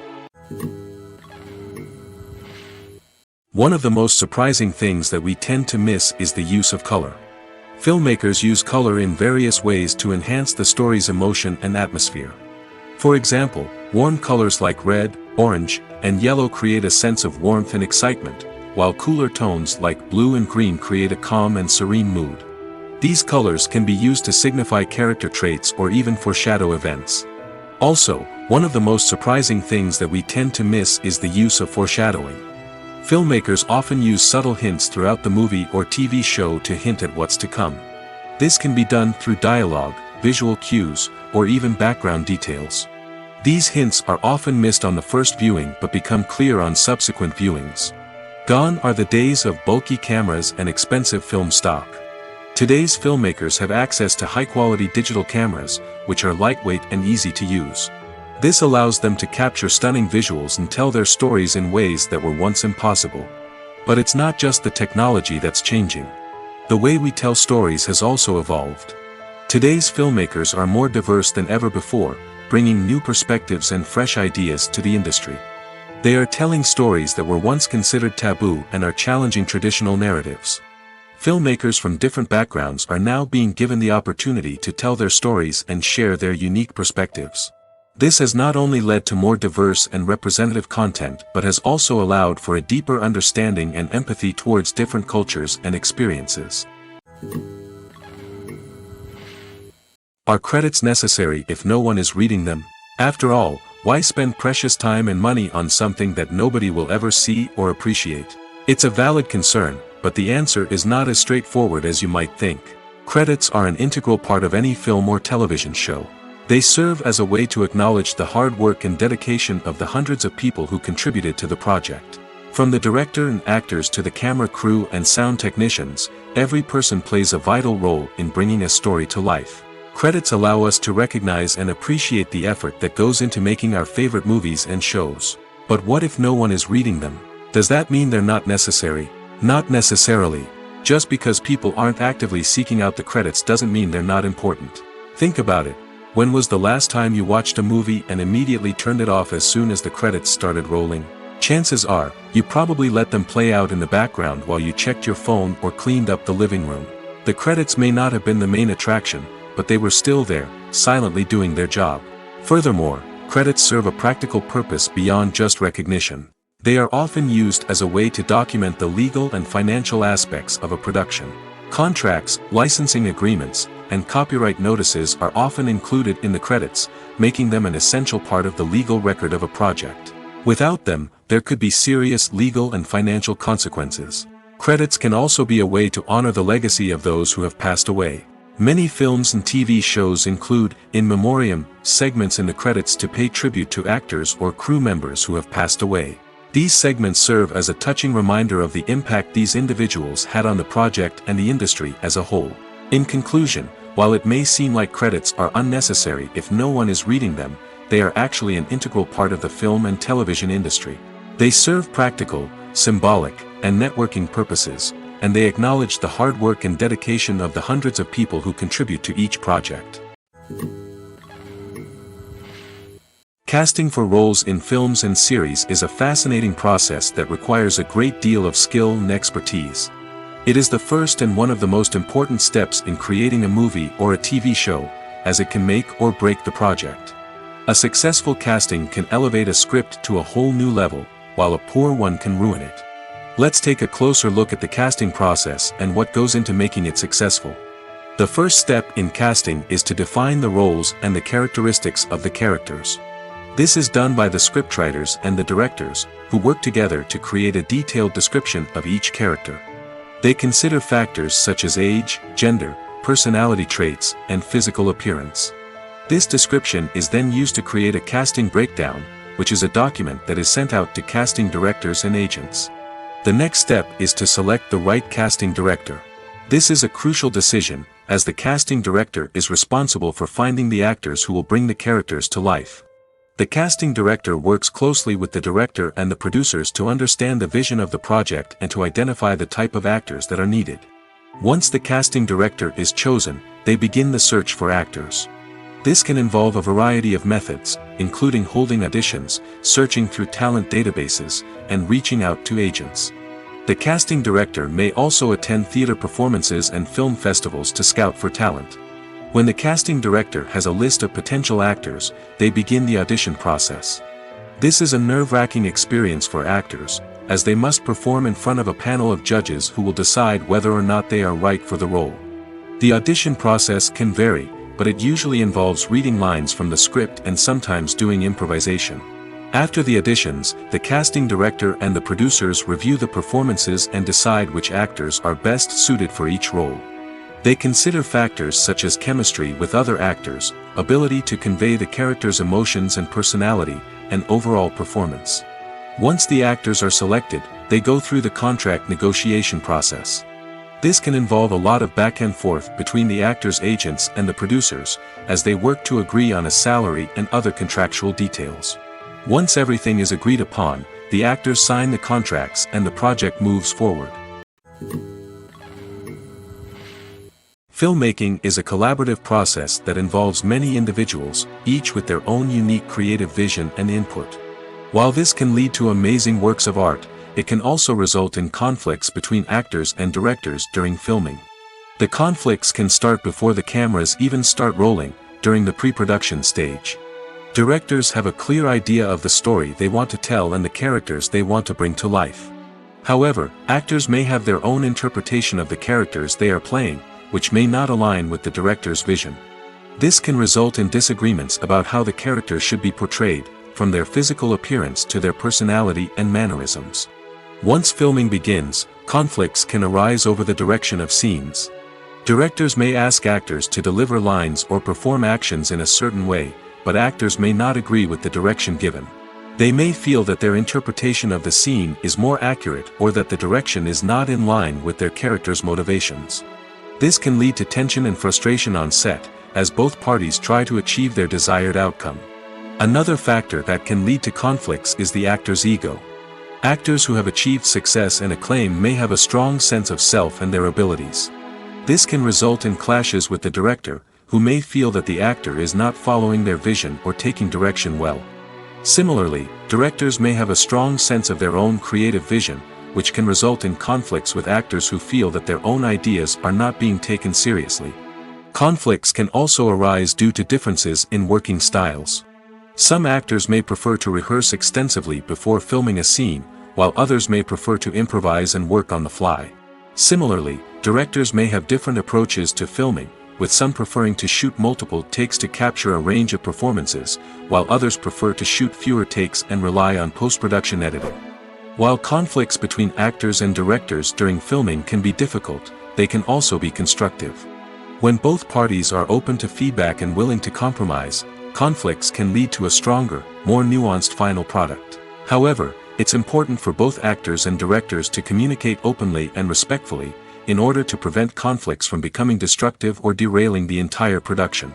One of the most surprising things that we tend to miss is the use of color. Filmmakers use color in various ways to enhance the story's emotion and atmosphere. For example, warm colors like red, orange, and yellow create a sense of warmth and excitement, while cooler tones like blue and green create a calm and serene mood. These colors can be used to signify character traits or even foreshadow events. Also, one of the most surprising things that we tend to miss is the use of foreshadowing. Filmmakers often use subtle hints throughout the movie or TV show to hint at what's to come. This can be done through dialogue, visual cues, or even background details. These hints are often missed on the first viewing but become clear on subsequent viewings. Gone are the days of bulky cameras and expensive film stock. Today's filmmakers have access to high-quality digital cameras, which are lightweight and easy to use. This allows them to capture stunning visuals and tell their stories in ways that were once impossible. But it's not just the technology that's changing. The way we tell stories has also evolved. Today's filmmakers are more diverse than ever before, bringing new perspectives and fresh ideas to the industry. They are telling stories that were once considered taboo and are challenging traditional narratives. Filmmakers from different backgrounds are now being given the opportunity to tell their stories and share their unique perspectives. This has not only led to more diverse and representative content but has also allowed for a deeper understanding and empathy towards different cultures and experiences. Are credits necessary if no one is reading them? After all, why spend precious time and money on something that nobody will ever see or appreciate? It's a valid concern, but the answer is not as straightforward as you might think. Credits are an integral part of any film or television show. They serve as a way to acknowledge the hard work and dedication of the hundreds of people who contributed to the project. From the director and actors to the camera crew and sound technicians, every person plays a vital role in bringing a story to life. Credits allow us to recognize and appreciate the effort that goes into making our favorite movies and shows. But what if no one is reading them? Does that mean they're not necessary? Not necessarily. Just because people aren't actively seeking out the credits doesn't mean they're not important. Think about it. When was the last time you watched a movie and immediately turned it off as soon as the credits started rolling? Chances are, you probably let them play out in the background while you checked your phone or cleaned up the living room. The credits may not have been the main attraction, but they were still there, silently doing their job. Furthermore, credits serve a practical purpose beyond just recognition. They are often used as a way to document the legal and financial aspects of a production. Contracts, licensing agreements, and copyright notices are often included in the credits, making them an essential part of the legal record of a project. Without them, there could be serious legal and financial consequences. Credits can also be a way to honor the legacy of those who have passed away. Many films and TV shows include, in memoriam, segments in the credits to pay tribute to actors or crew members who have passed away. These segments serve as a touching reminder of the impact these individuals had on the project and the industry as a whole. In conclusion, while it may seem like credits are unnecessary if no one is reading them, they are actually an integral part of the film and television industry. They serve practical, symbolic, and networking purposes, and they acknowledge the hard work and dedication of the hundreds of people who contribute to each project. Casting for roles in films and series is a fascinating process that requires a great deal of skill and expertise. It is the first and one of the most important steps in creating a movie or a TV show, as it can make or break the project. A successful casting can elevate a script to a whole new level, while a poor one can ruin it. Let's take a closer look at the casting process and what goes into making it successful. The first step in casting is to define the roles and the characteristics of the characters. This is done by the scriptwriters and the directors, who work together to create a detailed description of each character. They consider factors such as age, gender, personality traits, and physical appearance. This description is then used to create a casting breakdown, which is a document that is sent out to casting directors and agents. The next step is to select the right casting director. This is a crucial decision, as the casting director is responsible for finding the actors who will bring the characters to life. The casting director works closely with the director and the producers to understand the vision of the project and to identify the type of actors that are needed. Once the casting director is chosen, they begin the search for actors. This can involve a variety of methods, including holding auditions, searching through talent databases, and reaching out to agents. The casting director may also attend theater performances and film festivals to scout for talent. When the casting director has a list of potential actors, they begin the audition process. This is a nerve-wracking experience for actors, as they must perform in front of a panel of judges who will decide whether or not they are right for the role. The audition process can vary, but it usually involves reading lines from the script and sometimes doing improvisation. After the auditions, the casting director and the producers review the performances and decide which actors are best suited for each role. They consider factors such as chemistry with other actors, ability to convey the character's emotions and personality, and overall performance. Once the actors are selected, they go through the contract negotiation process. This can involve a lot of back and forth between the actors' agents and the producers, as they work to agree on a salary and other contractual details. Once everything is agreed upon, the actors sign the contracts and the project moves forward. Filmmaking is a collaborative process that involves many individuals, each with their own unique creative vision and input. While this can lead to amazing works of art, it can also result in conflicts between actors and directors during filming. The conflicts can start before the cameras even start rolling, during the pre-production stage. Directors have a clear idea of the story they want to tell and the characters they want to bring to life. However, actors may have their own interpretation of the characters they are playing, which may not align with the director's vision. This can result in disagreements about how the characters should be portrayed, from their physical appearance to their personality and mannerisms. Once filming begins, conflicts can arise over the direction of scenes. Directors may ask actors to deliver lines or perform actions in a certain way, but actors may not agree with the direction given. They may feel that their interpretation of the scene is more accurate or that the direction is not in line with their character's motivations. This can lead to tension and frustration on set, as both parties try to achieve their desired outcome. Another factor that can lead to conflicts is the actor's ego. Actors who have achieved success and acclaim may have a strong sense of self and their abilities. This can result in clashes with the director, who may feel that the actor is not following their vision or taking direction well. Similarly, directors may have a strong sense of their own creative vision, which can result in conflicts with actors who feel that their own ideas are not being taken seriously. Conflicts can also arise due to differences in working styles. Some actors may prefer to rehearse extensively before filming a scene, while others may prefer to improvise and work on the fly. Similarly, directors may have different approaches to filming, with some preferring to shoot multiple takes to capture a range of performances, while others prefer to shoot fewer takes and rely on post-production editing. While conflicts between actors and directors during filming can be difficult, they can also be constructive. When both parties are open to feedback and willing to compromise, conflicts can lead to a stronger, more nuanced final product. However, it's important for both actors and directors to communicate openly and respectfully, in order to prevent conflicts from becoming destructive or derailing the entire production.